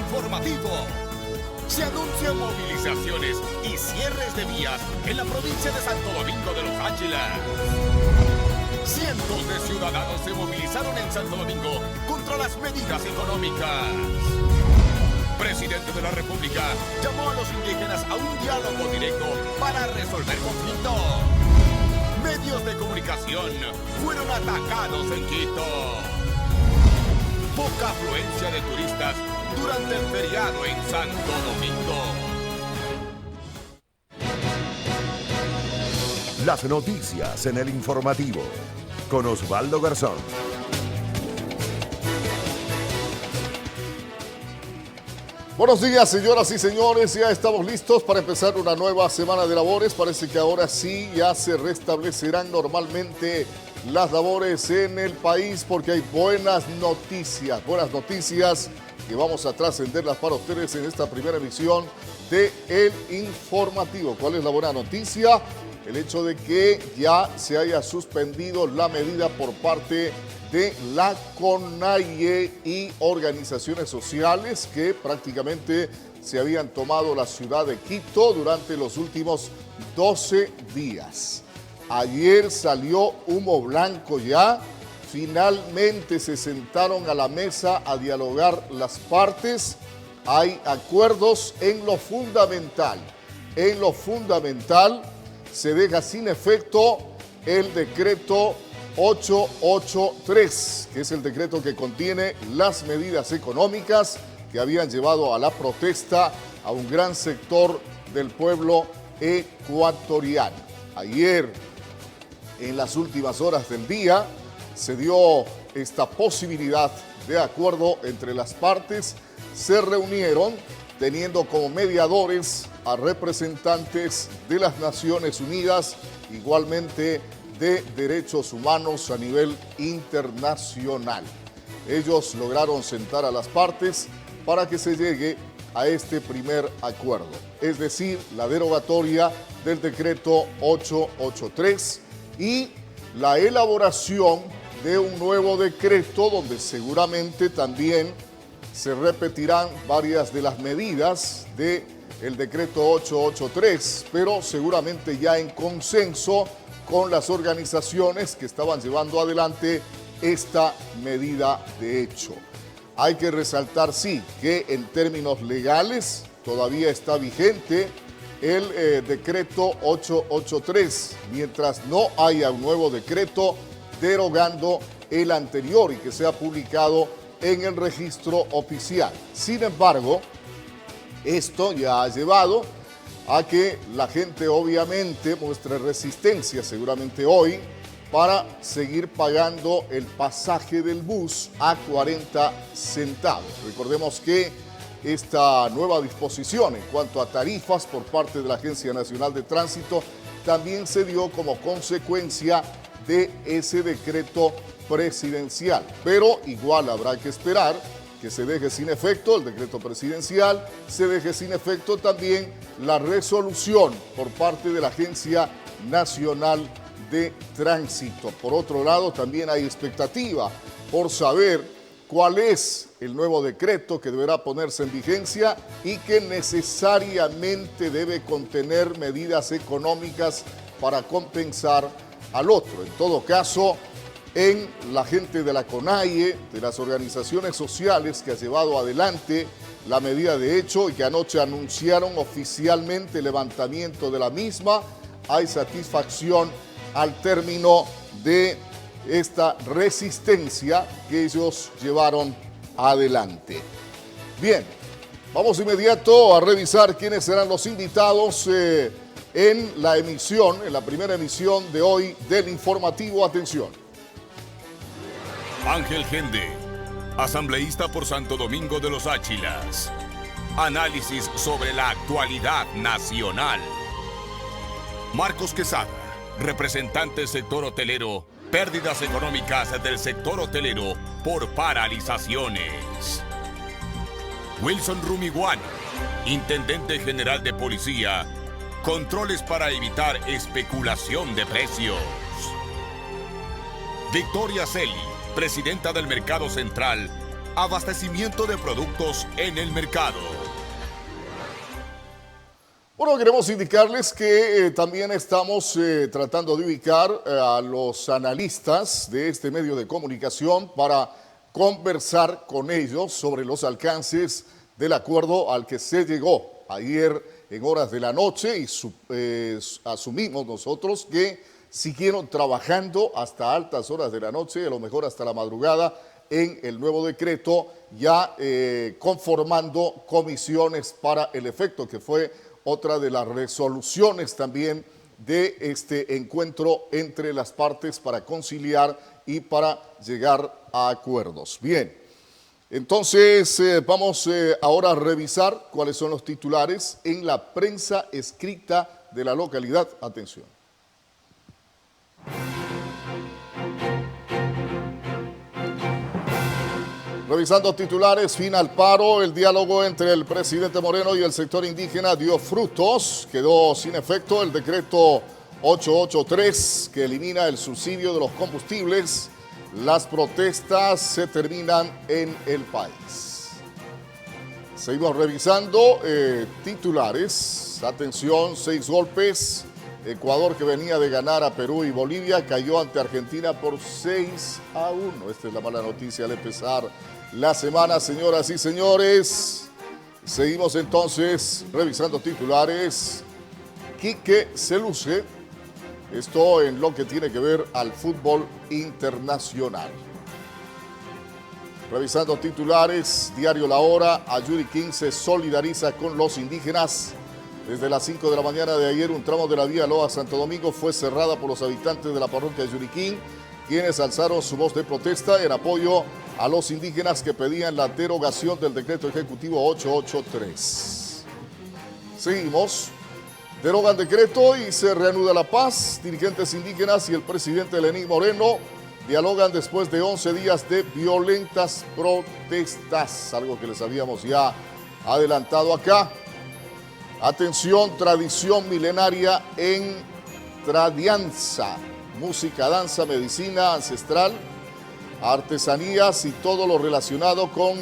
informativo. Se anuncian movilizaciones y cierres de vías en la provincia de Santo Domingo de los Áchilas. Cientos de ciudadanos se movilizaron en Santo Domingo contra las medidas económicas. Presidente de la República llamó a los indígenas a un diálogo directo para resolver conflictos. Medios de comunicación fueron atacados en Quito. Poca afluencia de turistas durante el feriado en Santo Domingo. Las noticias en el informativo, con Osvaldo Garzón. Buenos días, señoras y señores. Ya estamos listos para empezar una nueva semana de labores. Parece que ahora sí ya se restablecerán normalmente las labores en el país porque hay buenas noticias que vamos a trascenderlas para ustedes en esta primera emisión de El Informativo. ¿Cuál es la buena noticia? El hecho de que ya se haya suspendido la medida por parte de la CONAIE y organizaciones sociales que prácticamente se habían tomado la ciudad de Quito durante los últimos 12 días. Ayer salió humo blanco ya. Finalmente se sentaron a la mesa a dialogar las partes. Hay acuerdos en lo fundamental. En lo fundamental se deja sin efecto el decreto 883, que es el decreto que contiene las medidas económicas que habían llevado a la protesta a un gran sector del pueblo ecuatoriano. Ayer, en las últimas horas del día, se dio esta posibilidad de acuerdo entre las partes. Se reunieron teniendo como mediadores a representantes de las Naciones Unidas, igualmente de derechos humanos a nivel internacional. Ellos lograron sentar a las partes para que se llegue a este primer acuerdo, es decir, la derogatoria del decreto 883 y la elaboración de un nuevo decreto donde seguramente también se repetirán varias de las medidas del decreto 883, pero seguramente ya en consenso con las organizaciones que estaban llevando adelante esta medida de hecho. Hay que resaltar, sí, que en términos legales todavía está vigente el decreto 883, mientras no haya un nuevo decreto derogando el anterior y que sea publicado en el registro oficial. Sin embargo, esto ya ha llevado a que la gente obviamente muestre resistencia seguramente hoy para seguir pagando el pasaje del bus a 40 centavos. Recordemos que esta nueva disposición en cuanto a tarifas por parte de la Agencia Nacional de Tránsito también se dio como consecuencia de ese decreto presidencial. Pero igual habrá que esperar que se deje sin efecto el decreto presidencial, se deje sin efecto también la resolución por parte de la Agencia Nacional de Tránsito. Por otro lado, también hay expectativa por saber cuál es el nuevo decreto que deberá ponerse en vigencia y que necesariamente debe contener medidas económicas para compensar al otro. En todo caso, en la gente de la CONAIE, de las organizaciones sociales que ha llevado adelante la medida de hecho y que anoche anunciaron oficialmente el levantamiento de la misma, hay satisfacción al término de esta resistencia que ellos llevaron adelante. Bien, vamos de inmediato a revisar quiénes serán los invitados en la emisión, en la primera emisión de hoy del Informativo. Atención. Ángel Gende, asambleísta por Santo Domingo de los Áchilas. Análisis sobre la actualidad nacional. Marcos Quesada, representante del sector hotelero. Pérdidas económicas del sector hotelero por paralizaciones. Wilson Rumiguano, intendente general de policía. Controles para evitar especulación de precios. Victoria Celi, presidenta del Mercado Central, abastecimiento de productos en el mercado. Bueno, queremos indicarles que también estamos tratando de ubicar a los analistas de este medio de comunicación para conversar con ellos sobre los alcances del acuerdo al que se llegó ayer en horas de la noche y asumimos nosotros que siguieron trabajando hasta altas horas de la noche, a lo mejor hasta la madrugada, en el nuevo decreto, ya conformando comisiones para el efecto, que fue otra de las resoluciones también de este encuentro entre las partes para conciliar y para llegar a acuerdos. Bien, entonces vamos ahora a revisar cuáles son los titulares en la prensa escrita de la localidad. Atención. Revisando titulares, fin al paro, el diálogo entre el presidente Moreno y el sector indígena dio frutos, quedó sin efecto el decreto 883 que elimina el subsidio de los combustibles, las protestas se terminan en el país. Seguimos revisando titulares, atención, 6 golpes, Ecuador que venía de ganar a Perú y Bolivia cayó ante Argentina por 6-1, esta es la mala noticia al empezar la semana, señoras y señores. Seguimos entonces revisando titulares. Quique se luce, esto en lo que tiene que ver al fútbol internacional. Revisando titulares, diario La Hora, Ayuriquín se solidariza con los indígenas. Desde las 5 de la mañana de ayer, un tramo de la vía Loa-Santo Domingo fue cerrada por los habitantes de la parroquia de Ayuriquín, quienes alzaron su voz de protesta en apoyo a los indígenas que pedían la derogación del decreto ejecutivo 883. Seguimos. Derogan decreto y se reanuda la paz. Dirigentes indígenas y el presidente Lenín Moreno dialogan después de 11 días de violentas protestas, algo que les habíamos ya adelantado acá. Atención, tradición milenaria en Tradianza, música, danza, medicina ancestral, artesanías y todo lo relacionado con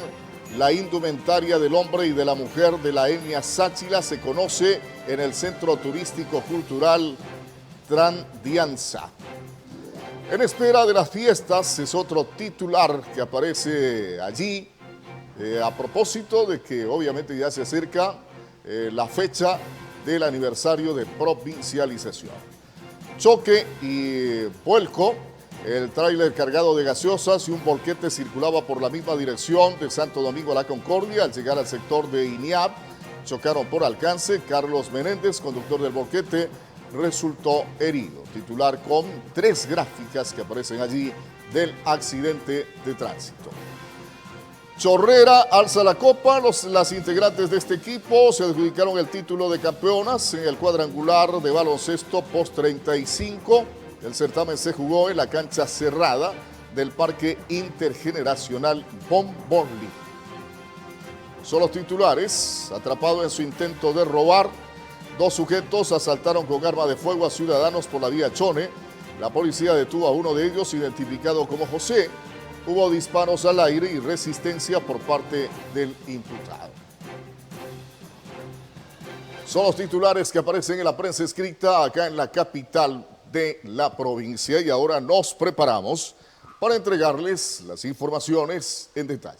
la indumentaria del hombre y de la mujer de la etnia Sáchila se conoce en el Centro Turístico Cultural Tradianza. En espera de las fiestas es otro titular que aparece allí, a propósito de que obviamente ya se acerca la fecha del aniversario de provincialización. Choque y vuelco, el tráiler cargado de gaseosas y un volquete circulaba por la misma dirección de Santo Domingo a La Concordia. Al llegar al sector de Iniab, chocaron por alcance. Carlos Menéndez, conductor del volquete, resultó herido. Titular con 3 gráficas que aparecen allí del accidente de tránsito. Chorrera alza la copa, las integrantes de este equipo se adjudicaron el título de campeonas en el cuadrangular de baloncesto post 35. El certamen se jugó en la cancha cerrada del Parque Intergeneracional Bomborli. Son los titulares, atrapado en su intento de robar, 2 sujetos asaltaron con arma de fuego a ciudadanos por la vía Chone. La policía detuvo a uno de ellos, identificado como José. Hubo disparos al aire y resistencia por parte del imputado. Son los titulares que aparecen en la prensa escrita acá en la capital de la provincia y ahora nos preparamos para entregarles las informaciones en detalle.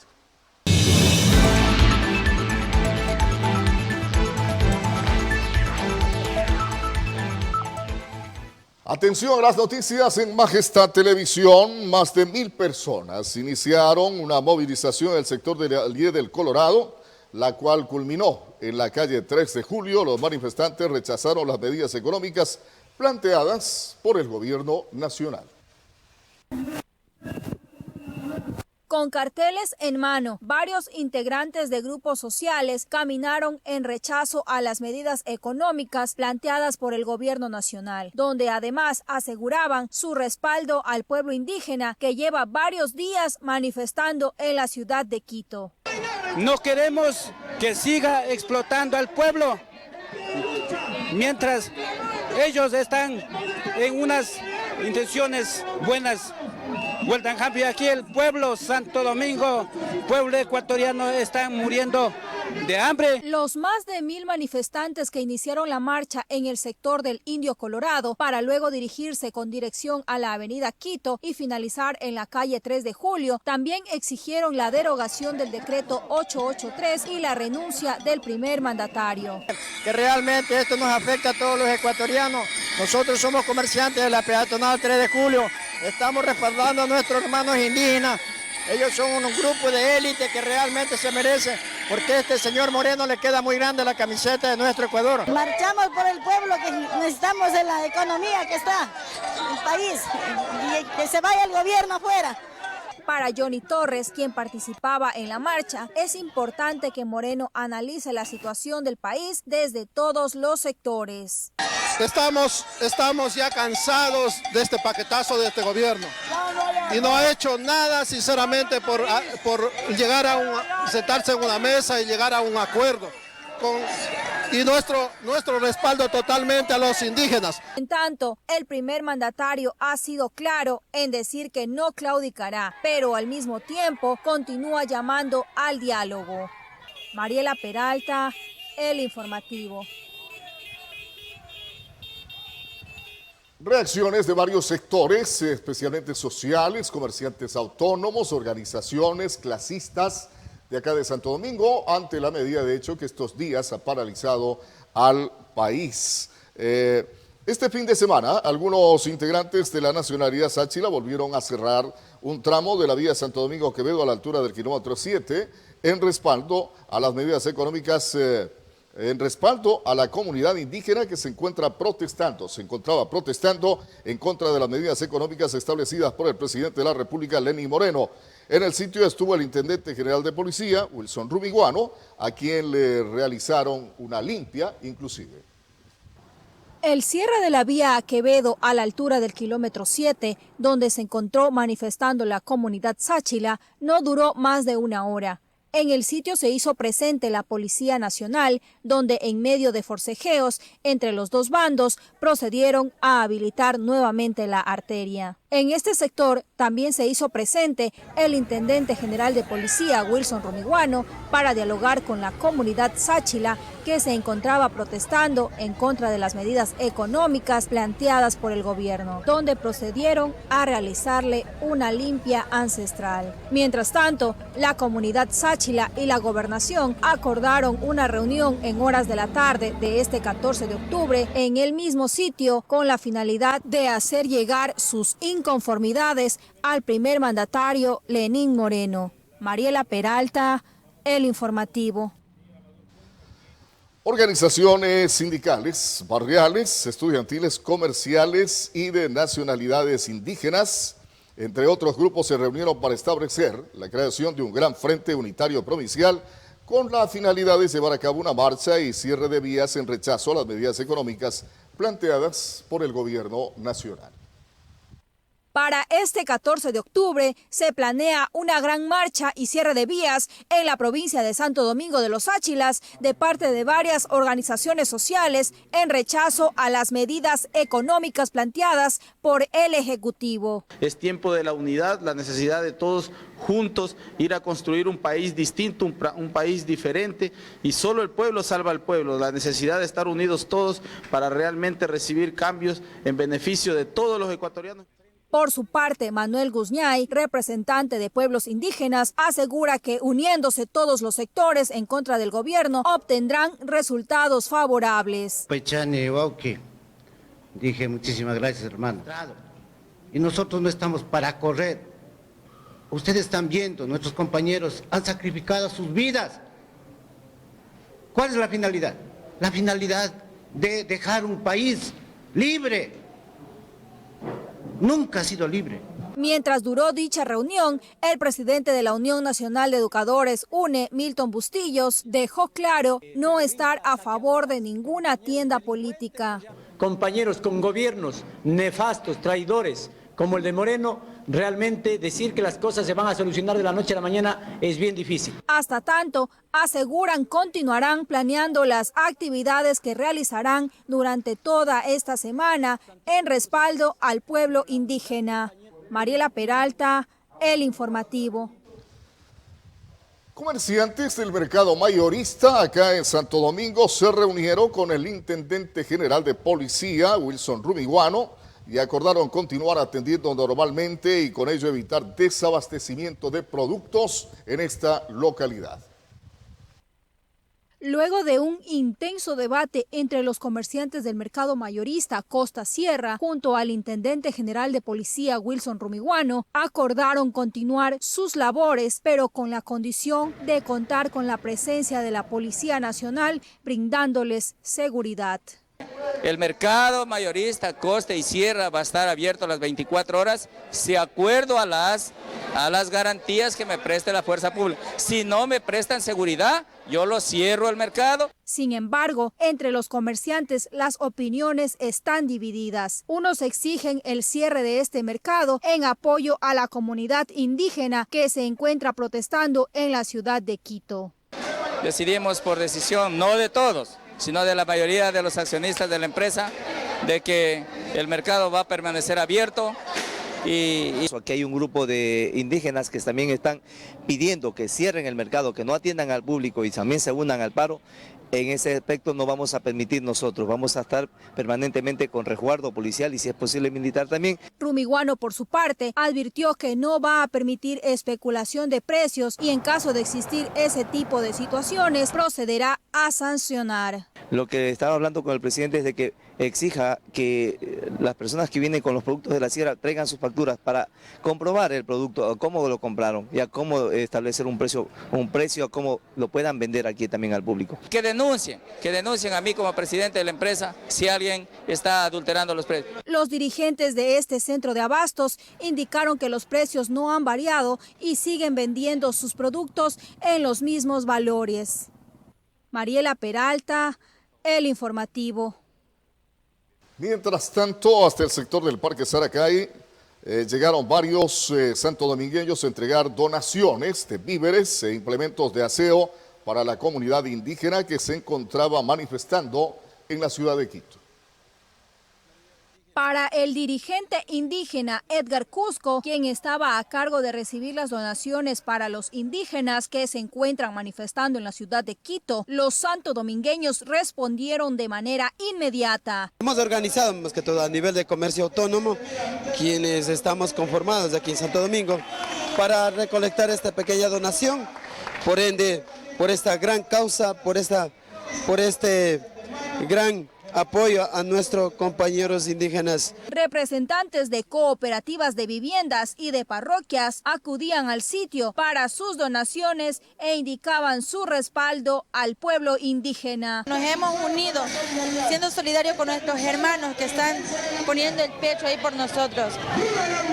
Atención a las noticias en Majestad Televisión. Más de 1000 personas iniciaron una movilización en el sector de Valle del Colorado, la cual culminó en la calle 3 de Julio. Los manifestantes rechazaron las medidas económicas planteadas por el gobierno nacional. Con carteles en mano, varios integrantes de grupos sociales caminaron en rechazo a las medidas económicas planteadas por el gobierno nacional, donde además aseguraban su respaldo al pueblo indígena que lleva varios días manifestando en la ciudad de Quito. No queremos que siga explotando al pueblo, mientras ellos están en unas intenciones buenas Hueltanjampi, aquí el pueblo Santo Domingo, pueblo ecuatoriano están muriendo de hambre. Los más de 1000 manifestantes que iniciaron la marcha en el sector del Indio Colorado para luego dirigirse con dirección a la avenida Quito y finalizar en la calle 3 de Julio, también exigieron la derogación del decreto 883 y la renuncia del primer mandatario. Que realmente esto nos afecta a todos los ecuatorianos. Nosotros somos comerciantes de la peatonal 3 de Julio, estamos respaldando a nuestros hermanos indígenas. Ellos son un grupo de élite que realmente se merece, porque a este señor Moreno le queda muy grande la camiseta de nuestro Ecuador. Marchamos por el pueblo, que necesitamos en la economía que está el país, y que se vaya el gobierno afuera. Para Johnny Torres, quien participaba en la marcha, es importante que Moreno analice la situación del país desde todos los sectores. Estamos ya cansados de este paquetazo de este gobierno y no ha hecho nada sinceramente por llegar a sentarse en una mesa y llegar a un acuerdo. Y nuestro respaldo totalmente a los indígenas. En tanto, el primer mandatario ha sido claro en decir que no claudicará, pero al mismo tiempo continúa llamando al diálogo. Mariela Peralta, El Informativo. Reacciones de varios sectores, especialmente sociales, comerciantes autónomos, organizaciones, clasistas de acá de Santo Domingo, ante la medida de hecho que estos días ha paralizado al país. Este fin de semana, algunos integrantes de la nacionalidad sáchila volvieron a cerrar un tramo de la vía Santo Domingo-Quevedo a la altura del kilómetro 7 en respaldo a las medidas económicas, en respaldo a la comunidad indígena que se encontraba protestando en contra de las medidas económicas establecidas por el presidente de la República, Lenín Moreno. En el sitio estuvo el intendente general de policía, Wilson Rumiguano, a quien le realizaron una limpia inclusive. El cierre de la vía a Quevedo a la altura del kilómetro 7, donde se encontró manifestando la comunidad sáchila, no duró más de una hora. En el sitio se hizo presente la Policía Nacional, donde en medio de forcejeos entre los dos bandos procedieron a habilitar nuevamente la arteria. En este sector también se hizo presente el intendente general de policía, Wilson Rumiguano, para dialogar con la comunidad sáchila que se encontraba protestando en contra de las medidas económicas planteadas por el gobierno, donde procedieron a realizarle una limpia ancestral. Mientras tanto, la comunidad sáchila y la gobernación acordaron una reunión en horas de la tarde de este 14 de octubre en el mismo sitio con la finalidad de hacer llegar sus inconformidades al primer mandatario Lenín Moreno. Mariela Peralta, El Informativo. Organizaciones sindicales, barriales, estudiantiles, comerciales y de nacionalidades indígenas, entre otros grupos, se reunieron para establecer la creación de un gran frente unitario provincial con la finalidad de llevar a cabo una marcha y cierre de vías en rechazo a las medidas económicas planteadas por el gobierno nacional. Para este 14 de octubre se planea una gran marcha y cierre de vías en la provincia de Santo Domingo de los Sáchilas de parte de varias organizaciones sociales en rechazo a las medidas económicas planteadas por el Ejecutivo. Es tiempo de la unidad, la necesidad de todos juntos ir a construir un país distinto, un país diferente, y solo el pueblo salva al pueblo. La necesidad de estar unidos todos para realmente recibir cambios en beneficio de todos los ecuatorianos. Por su parte, Manuel Guzñay, representante de pueblos indígenas, asegura que uniéndose todos los sectores en contra del gobierno obtendrán resultados favorables. Pechane, Bauque, dije muchísimas gracias, hermano. Y nosotros no estamos para correr. Ustedes están viendo, nuestros compañeros han sacrificado sus vidas. ¿Cuál es la finalidad? La finalidad de dejar un país libre. Nunca ha sido libre. Mientras duró dicha reunión, el presidente de la Unión Nacional de Educadores, UNE, Milton Bustillos, dejó claro no estar a favor de ninguna tienda política. Compañeros con gobiernos nefastos, traidores, como el de Moreno, realmente decir que las cosas se van a solucionar de la noche a la mañana es bien difícil. Hasta tanto, aseguran continuarán planeando las actividades que realizarán durante toda esta semana en respaldo al pueblo indígena. Mariela Peralta, El Informativo. Comerciantes del mercado mayorista acá en Santo Domingo se reunieron con el intendente general de policía, Wilson Rumiguano, y acordaron continuar atendiendo normalmente y con ello evitar desabastecimiento de productos en esta localidad. Luego de un intenso debate entre los comerciantes del mercado mayorista Costa Sierra junto al intendente general de policía Wilson Rumiguano, acordaron continuar sus labores, pero con la condición de contar con la presencia de la Policía Nacional brindándoles seguridad. El mercado mayorista Costa y Sierra va a estar abierto a las 24 horas, de acuerdo a las garantías que me preste la fuerza pública. Si no me prestan seguridad, yo lo cierro el mercado. Sin embargo, entre los comerciantes las opiniones están divididas. Unos exigen el cierre de este mercado en apoyo a la comunidad indígena que se encuentra protestando en la ciudad de Quito. Decidimos por decisión, no de todos, sino de la mayoría de los accionistas de la empresa, de que el mercado va a permanecer abierto. Aquí hay un grupo de indígenas que también están pidiendo que cierren el mercado, que no atiendan al público y también se unan al paro. En ese aspecto no vamos a permitir nosotros, vamos a estar permanentemente con resguardo policial y si es posible militar también. Rumiguano, por su parte, advirtió que no va a permitir especulación de precios y en caso de existir ese tipo de situaciones procederá a sancionar. Lo que estaba hablando con el presidente es de que exija que las personas que vienen con los productos de la sierra traigan sus facturas para comprobar el producto, cómo lo compraron y a cómo establecer un precio, a cómo lo puedan vender aquí también al público. Que denuncien a mí como presidente de la empresa si alguien está adulterando los precios. Los dirigentes de este centro de abastos indicaron que los precios no han variado y siguen vendiendo sus productos en los mismos valores. Mariela Peralta, El Informativo. Mientras tanto, hasta el sector del Parque Saracay llegaron varios santodomingueños a entregar donaciones de víveres e implementos de aseo para la comunidad indígena que se encontraba manifestando en la ciudad de Quito. Para el dirigente indígena Edgar Cusco, quien estaba a cargo de recibir las donaciones para los indígenas que se encuentran manifestando en la ciudad de Quito, los santodomingueños respondieron de manera inmediata. Hemos organizado más que todo a nivel de comercio autónomo, quienes estamos conformados aquí en Santo Domingo, para recolectar esta pequeña donación, por ende, por esta gran causa, por este gran apoyo a nuestros compañeros indígenas. Representantes de cooperativas de viviendas y de parroquias acudían al sitio para sus donaciones e indicaban su respaldo al pueblo indígena. Nos hemos unido, siendo solidarios con nuestros hermanos que están poniendo el pecho ahí por nosotros.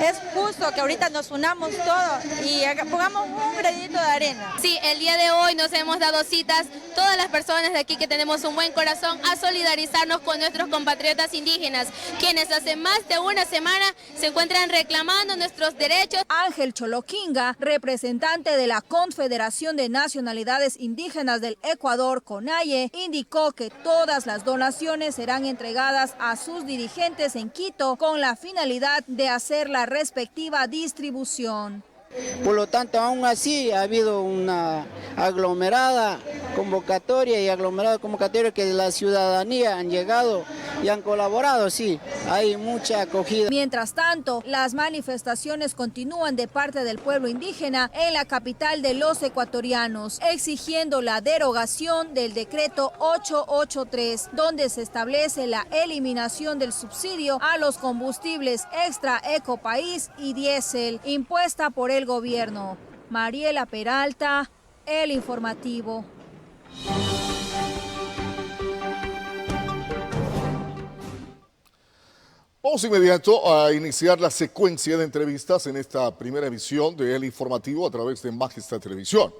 Es justo que ahorita nos unamos todos y pongamos un granito de arena. Sí, el día de hoy nos hemos dado citas, todas las personas de aquí que tenemos un buen corazón, a solidarizarnos con nuestros compatriotas indígenas, quienes hace más de una semana se encuentran reclamando nuestros derechos. Ángel Choloquinga, representante de la Confederación de Nacionalidades Indígenas del Ecuador, CONAIE, indicó que todas las donaciones serán entregadas a sus dirigentes en Quito con la finalidad de hacer la respectiva distribución. Por lo tanto, aún así ha habido una aglomerada convocatoria que la ciudadanía han llegado y han colaborado, sí, hay mucha acogida. Mientras tanto, las manifestaciones continúan de parte del pueblo indígena en la capital de los ecuatorianos, exigiendo la derogación del decreto 883, donde se establece la eliminación del subsidio a los combustibles extra ecopaís y diésel, impuesta por el gobierno. Mariela Peralta, El Informativo. Vamos inmediato a iniciar la secuencia de entrevistas en esta primera emisión de El Informativo a través de Majestad Televisión.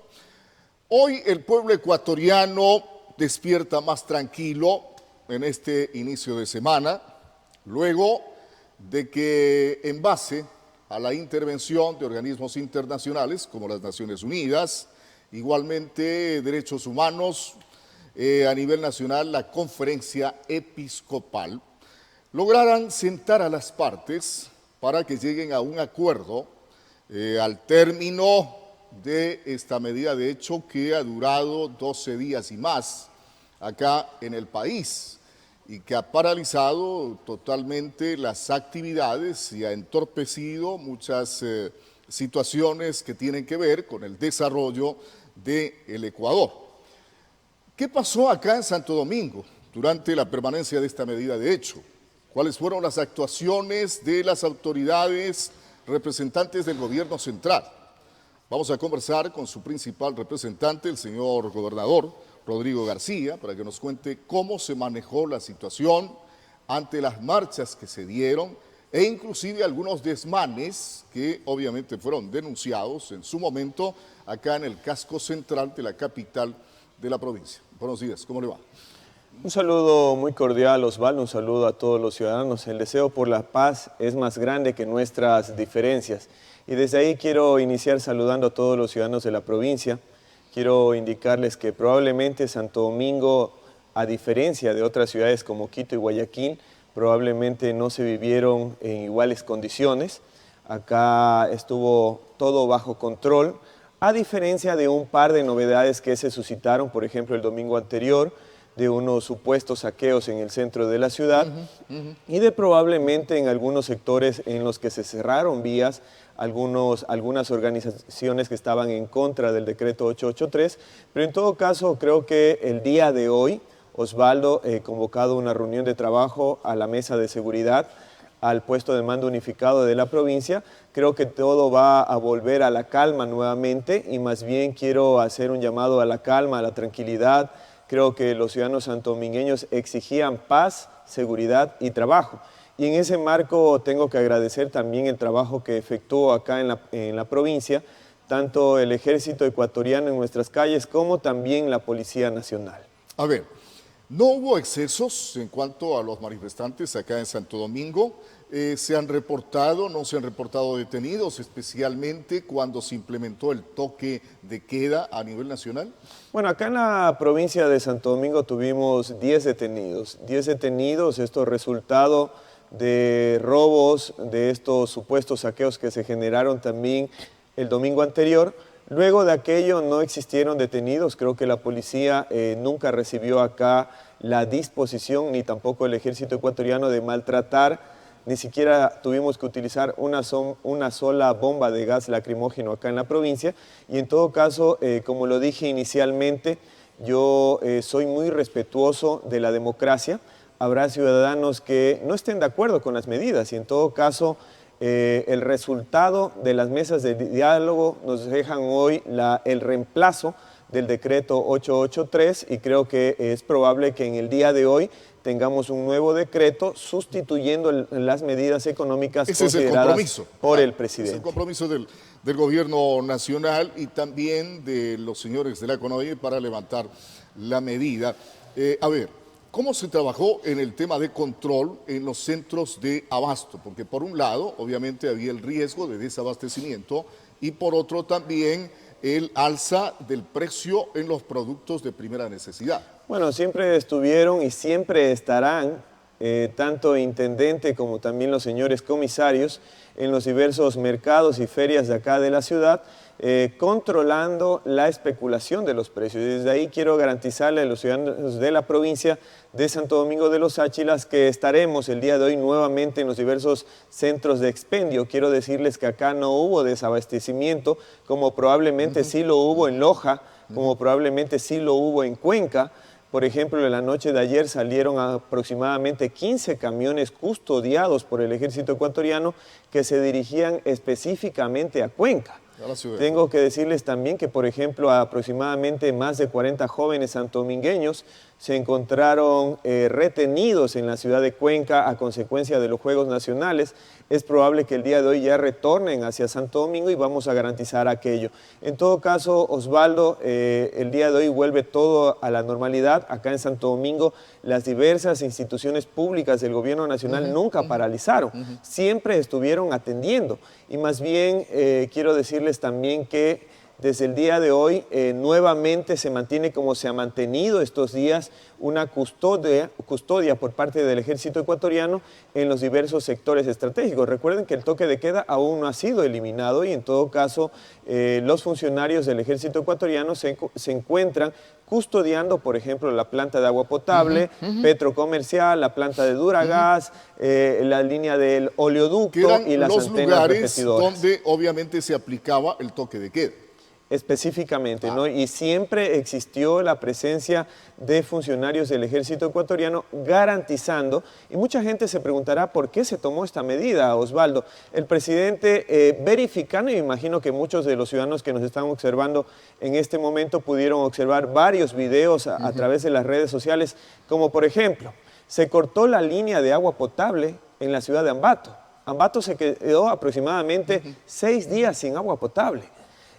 Hoy el pueblo ecuatoriano despierta más tranquilo en este inicio de semana, luego de que en base a la intervención de organismos internacionales como las Naciones Unidas, igualmente derechos humanos, a nivel nacional la Conferencia Episcopal, lograran sentar a las partes para que lleguen a un acuerdo al término de esta medida de hecho que ha durado 12 días y más acá en el país y que ha paralizado totalmente las actividades y ha entorpecido muchas situaciones que tienen que ver con el desarrollo del Ecuador. ¿Qué pasó acá en Santo Domingo durante la permanencia de esta medida de hecho? ¿Cuáles fueron las actuaciones de las autoridades representantes del gobierno central? Vamos a conversar con su principal representante, el señor gobernador Rodrigo García, para que nos cuente cómo se manejó la situación ante las marchas que se dieron e inclusive algunos desmanes que obviamente fueron denunciados en su momento acá en el casco central de la capital de la provincia. Buenos días, ¿cómo le va? Un saludo muy cordial, Osvaldo, un saludo a todos los ciudadanos. El deseo por la paz es más grande que nuestras diferencias. Y desde ahí quiero iniciar saludando a todos los ciudadanos de la provincia. Quiero indicarles que probablemente Santo Domingo, a diferencia de otras ciudades como Quito y Guayaquil, probablemente no se vivieron en iguales condiciones. Acá estuvo todo bajo control, a diferencia de un par de novedades que se suscitaron, por ejemplo, el domingo anterior, de unos supuestos saqueos en el centro de la ciudad y de probablemente en algunos sectores en los que se cerraron vías, algunas organizaciones que estaban en contra del decreto 883, pero en todo caso creo que el día de hoy, Osvaldo, convocado una reunión de trabajo a la mesa de seguridad, al puesto de mando unificado de la provincia, creo que todo va a volver a la calma nuevamente y más bien quiero hacer un llamado a la calma, a la tranquilidad. Creo que los ciudadanos santodomingueños exigían paz, seguridad y trabajo. Y en ese marco tengo que agradecer también el trabajo que efectuó acá en la provincia, tanto el ejército ecuatoriano en nuestras calles como también la Policía Nacional. A ver, no hubo excesos en cuanto a los manifestantes acá en Santo Domingo. ¿Se han reportado, no se han reportado detenidos, especialmente cuando se implementó el toque de queda a nivel nacional? Bueno, acá en la provincia de Santo Domingo tuvimos 10 detenidos. 10 detenidos, esto resultado de robos, de estos supuestos saqueos que se generaron también el domingo anterior. Luego de aquello no existieron detenidos, creo que la policía nunca recibió acá la disposición, ni tampoco el ejército ecuatoriano, de maltratar. Ni siquiera tuvimos que utilizar una sola bomba de gas lacrimógeno acá en la provincia. Y en todo caso, como lo dije inicialmente, yo soy muy respetuoso de la democracia. Habrá ciudadanos que no estén de acuerdo con las medidas y en todo caso el resultado de las mesas de diálogo nos dejan hoy el reemplazo del decreto 883 y creo que es probable que en el día de hoy tengamos un nuevo decreto sustituyendo las medidas económicas consideradas por el presidente. Es el compromiso del gobierno nacional y también de los señores de la CONAVIE para levantar la medida. A ver, ¿cómo se trabajó en el tema de control en los centros de abasto? Porque por un lado, obviamente, había el riesgo de desabastecimiento y por otro también el alza del precio en los productos de primera necesidad. Bueno, siempre estuvieron y siempre estarán, tanto intendente como también los señores comisarios, en los diversos mercados y ferias de acá de la ciudad, controlando la especulación de los precios. Y desde ahí quiero garantizarle a los ciudadanos de la provincia de Santo Domingo de los Áchilas que estaremos el día de hoy nuevamente en los diversos centros de expendio. Quiero decirles que acá no hubo desabastecimiento, como probablemente sí lo hubo en Loja, como probablemente sí lo hubo en Cuenca. Por ejemplo, en la noche de ayer salieron aproximadamente 15 camiones custodiados por el ejército ecuatoriano que se dirigían específicamente a Cuenca. Tengo que decirles también que, por ejemplo, aproximadamente más de 40 jóvenes santodomingueños se encontraron retenidos en la ciudad de Cuenca a consecuencia de los Juegos Nacionales. Es probable que el día de hoy ya retornen hacia Santo Domingo y vamos a garantizar aquello. En todo caso, Osvaldo, el día de hoy vuelve todo a la normalidad. Acá en Santo Domingo, las diversas instituciones públicas del gobierno nacional nunca paralizaron, siempre estuvieron atendiendo. Y más bien quiero decirles también que Desde el día de hoy nuevamente se mantiene como se ha mantenido estos días una custodia por parte del ejército ecuatoriano en los diversos sectores estratégicos. Recuerden que el toque de queda aún no ha sido eliminado y en todo caso los funcionarios del ejército ecuatoriano se encuentran custodiando, por ejemplo, la planta de agua potable, Petrocomercial, la planta de Duragas, la línea del oleoducto y las los antenas lugares repetidoras. donde obviamente se aplicaba el toque de queda. Específicamente, ¿no? Y siempre existió la presencia de funcionarios del ejército ecuatoriano garantizando, y mucha gente se preguntará por qué se tomó esta medida, Osvaldo. El presidente verificando, y me imagino que muchos de los ciudadanos que nos están observando en este momento pudieron observar varios videos a través de las redes sociales, como por ejemplo, se cortó la línea de agua potable en la ciudad de Ambato. Ambato se quedó aproximadamente 6 días sin agua potable.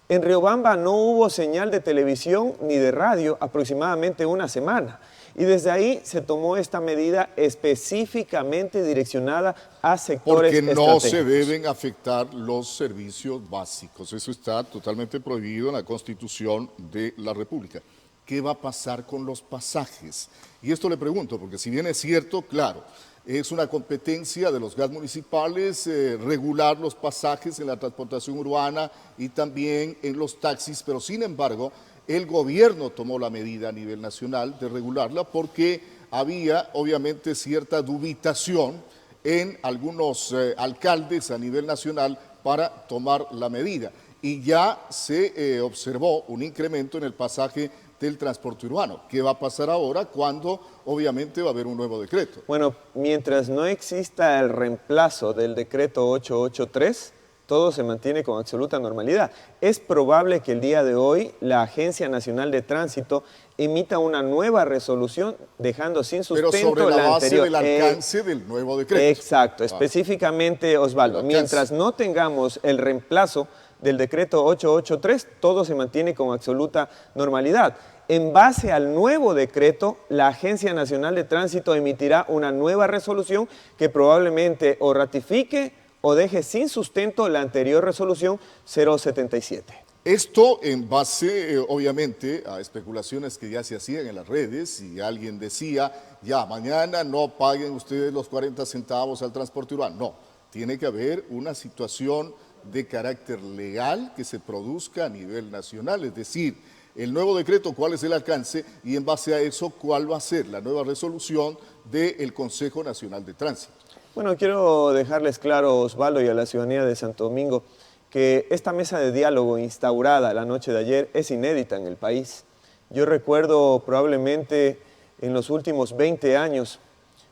En Riobamba no hubo señal de televisión ni de radio aproximadamente una semana. Y desde ahí se tomó esta medida específicamente direccionada a sectores estratégicos. Porque no se deben afectar los servicios básicos. Eso está totalmente prohibido en la Constitución de la República. ¿Qué va a pasar con los pasajes? Y esto le pregunto, porque si bien es cierto, claro, es una competencia de los GAS municipales regular los pasajes en la transportación urbana y también en los taxis, pero sin embargo el gobierno tomó la medida a nivel nacional de regularla porque había obviamente cierta dubitación en algunos alcaldes a nivel nacional para tomar la medida. Y ya se observó un incremento en el pasaje del transporte urbano. ¿Qué va a pasar ahora cuando obviamente va a haber un nuevo decreto? Bueno, mientras no exista el reemplazo del decreto 883, todo se mantiene con absoluta normalidad. Es probable que el día de hoy la Agencia Nacional de Tránsito emita una nueva resolución dejando sin sustento pero sobre la base anterior. Del alcance del nuevo decreto. Exacto, específicamente, Osvaldo, mientras no tengamos el reemplazo del decreto 883, todo se mantiene con absoluta normalidad. En base al nuevo decreto, la Agencia Nacional de Tránsito emitirá una nueva resolución que probablemente o ratifique o deje sin sustento la anterior resolución 077. Esto en base, obviamente, a especulaciones que ya se hacían en las redes y alguien decía, ya, mañana no paguen ustedes los 40 centavos al transporte urbano. No, tiene que haber una situación de carácter legal que se produzca a nivel nacional, es decir, el nuevo decreto, cuál es el alcance y en base a eso, cuál va a ser la nueva resolución del Consejo Nacional de Tránsito. Bueno, quiero dejarles claro, Osvaldo, y a la ciudadanía de Santo Domingo, que esta mesa de diálogo instaurada la noche de ayer es inédita en el país. Yo recuerdo probablemente en los últimos 20 años,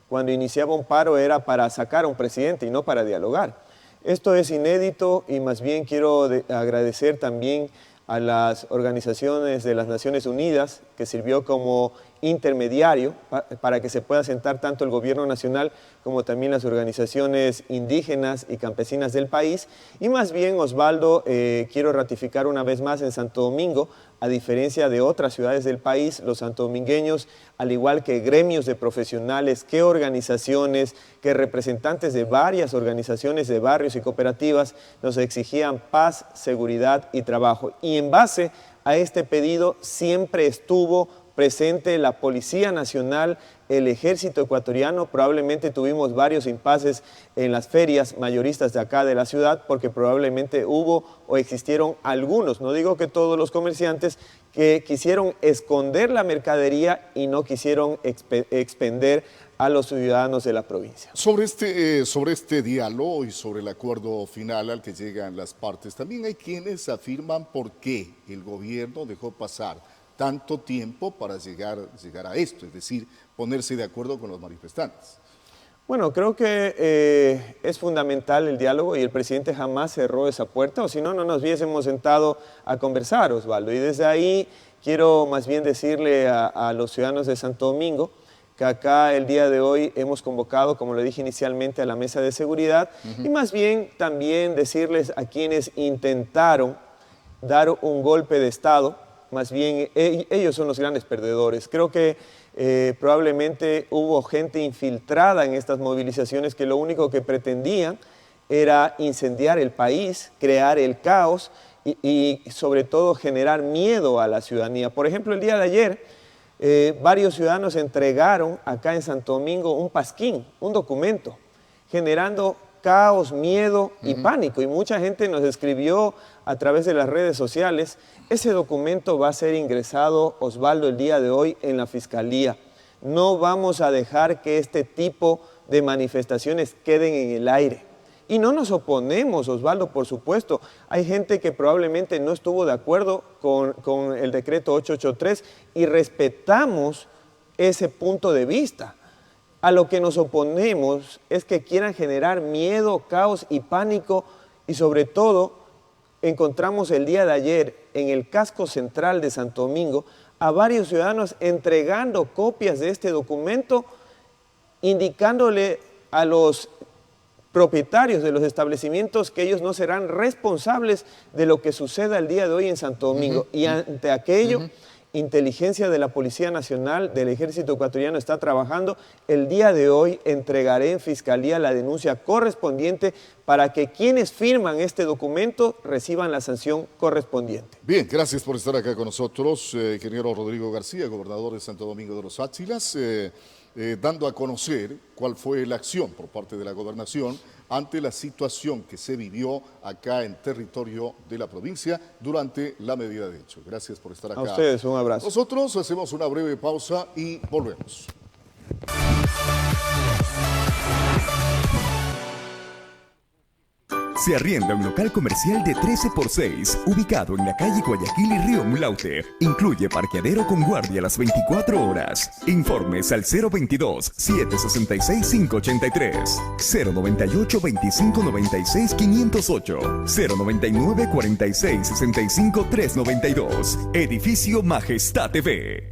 cuando iniciaba un paro era para sacar a un presidente y no para dialogar. Esto es inédito y más bien quiero agradecer también a las organizaciones de las Naciones Unidas que sirvió como intermediario para que se pueda sentar tanto el gobierno nacional como también las organizaciones indígenas y campesinas del país. Y más bien, Osvaldo, quiero ratificar una vez más en Santo Domingo, a diferencia de otras ciudades del país, los santodomingueños, al igual que gremios de profesionales, que organizaciones, que representantes de varias organizaciones de barrios y cooperativas, nos exigían paz, seguridad y trabajo. Y en base a este pedido siempre estuvo presente la Policía Nacional, el Ejército Ecuatoriano. Probablemente tuvimos varios impases en las ferias mayoristas de acá de la ciudad porque probablemente hubo o existieron algunos, no digo que todos los comerciantes, que quisieron esconder la mercadería y no quisieron expender a los ciudadanos de la provincia. Sobre este diálogo y sobre el acuerdo final al que llegan las partes, también hay quienes afirman por qué el gobierno dejó pasar tanto tiempo para llegar a esto, es decir, ponerse de acuerdo con los manifestantes. Bueno, creo que es fundamental el diálogo y el presidente jamás cerró esa puerta, o si no, no nos hubiésemos sentado a conversar, Osvaldo. Y desde ahí quiero más bien decirle a los ciudadanos de Santo Domingo que acá el día de hoy hemos convocado, como lo dije inicialmente, a la mesa de seguridad y más bien también decirles a quienes intentaron dar un golpe de Estado, más bien ellos son los grandes perdedores. Creo que probablemente hubo gente infiltrada en estas movilizaciones que lo único que pretendían era incendiar el país, crear el caos y sobre todo generar miedo a la ciudadanía. Por ejemplo, el día de ayer, varios ciudadanos entregaron acá en Santo Domingo un pasquín, un documento, generando caos, miedo y pánico. Y mucha gente nos escribió a través de las redes sociales. Ese documento va a ser ingresado, Osvaldo, el día de hoy en la Fiscalía. No vamos a dejar que este tipo de manifestaciones queden en el aire. Y no nos oponemos, Osvaldo, por supuesto. Hay gente que probablemente no estuvo de acuerdo con el decreto 883 y respetamos ese punto de vista. A lo que nos oponemos es que quieran generar miedo, caos y pánico, y sobre todo encontramos el día de ayer en el casco central de Santo Domingo a varios ciudadanos entregando copias de este documento, indicándole a los propietarios de los establecimientos que ellos no serán responsables de lo que suceda el día de hoy en Santo Domingo. Y ante aquello, Inteligencia de la Policía Nacional del Ejército Ecuatoriano está trabajando. El día de hoy entregaré en Fiscalía la denuncia correspondiente para que quienes firman este documento reciban la sanción correspondiente. Bien, gracias por estar acá con nosotros, ingeniero Rodrigo García, gobernador de Santo Domingo de los Áchilas, dando a conocer cuál fue la acción por parte de la gobernación ante la situación que se vivió acá en territorio de la provincia durante la medida de hecho. Gracias por estar acá. A ustedes, un abrazo. Nosotros hacemos una breve pausa y volvemos. Se arrienda un local comercial de 13x6, ubicado en la calle Guayaquil y Río Mulaute. Incluye parqueadero con guardia las 24 horas. Informes al 022-766-583, 098-2596-508, 099-46-65-392. Edificio Majestad TV.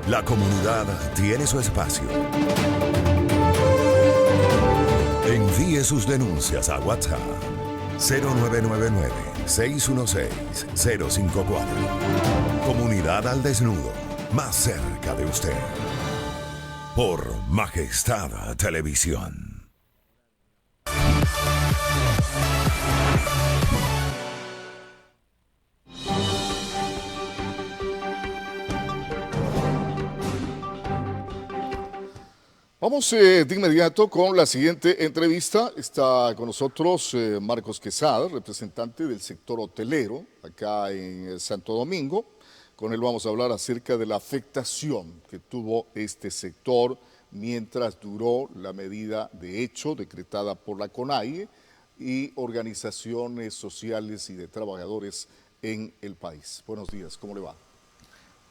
La comunidad tiene su espacio. Envíe sus denuncias a WhatsApp 0999-616-054. Comunidad al Desnudo, más cerca de usted. Por Majestad Televisión. Vamos de inmediato con la siguiente entrevista. Está con nosotros Marcos Quesada, representante del sector hotelero acá en Santo Domingo. Con él vamos a hablar acerca de la afectación que tuvo este sector mientras duró la medida de hecho decretada por la CONAIE y organizaciones sociales y de trabajadores en el país. Buenos días, ¿cómo le va?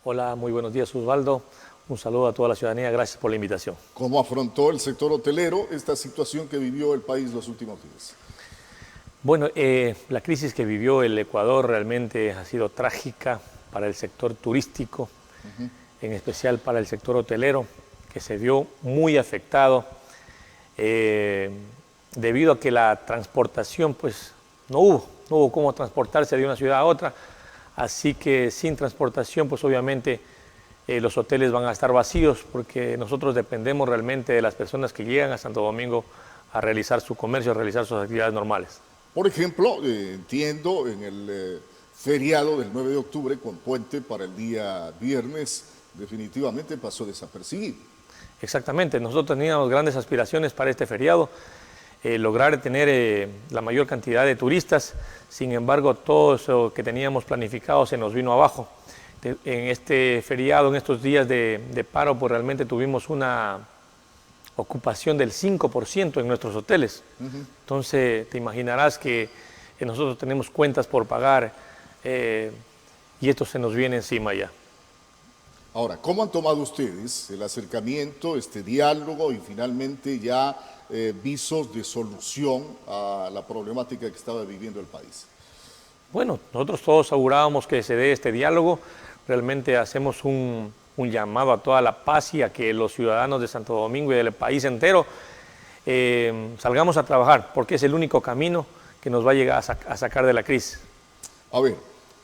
Hola, muy buenos días, Osvaldo. Un saludo a toda la ciudadanía, gracias por la invitación. ¿Cómo afrontó el sector hotelero esta situación que vivió el país los últimos días? Bueno, la crisis que vivió el Ecuador realmente ha sido trágica para el sector turístico, en especial para el sector hotelero, que se vio muy afectado debido a que la transportación pues no hubo cómo transportarse de una ciudad a otra, así que sin transportación pues obviamente los hoteles van a estar vacíos porque nosotros dependemos realmente de las personas que llegan a Santo Domingo a realizar su comercio, a realizar sus actividades normales. Por ejemplo, entiendo en el feriado del 9 de octubre con puente para el día viernes, definitivamente pasó desapercibido. Exactamente, nosotros teníamos grandes aspiraciones para este feriado, lograr tener la mayor cantidad de turistas, sin embargo todo eso que teníamos planificado se nos vino abajo. En este feriado, en estos días de paro, pues realmente tuvimos una ocupación del 5% en nuestros hoteles. Entonces, te imaginarás que nosotros tenemos cuentas por pagar y esto se nos viene encima ya. Ahora, ¿cómo han tomado ustedes el acercamiento, este diálogo y finalmente ya visos de solución a la problemática que estaba viviendo el país? Bueno, nosotros todos augurábamos que se dé este diálogo. Realmente hacemos un llamado a toda la paz y a que los ciudadanos de Santo Domingo y del país entero salgamos a trabajar, porque es el único camino que nos va a llegar a sacar de la crisis. A ver,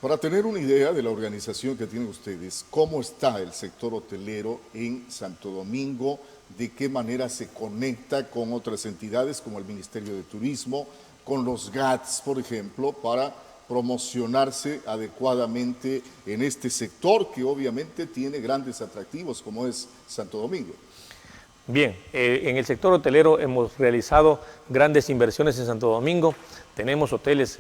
para tener una idea de la organización que tienen ustedes, ¿cómo está el sector hotelero en Santo Domingo? ¿De qué manera se conecta con otras entidades como el Ministerio de Turismo, con los GATS, por ejemplo, para promocionarse adecuadamente en este sector que obviamente tiene grandes atractivos como es Santo Domingo? Bien, en el sector hotelero hemos realizado grandes inversiones en Santo Domingo. Tenemos hoteles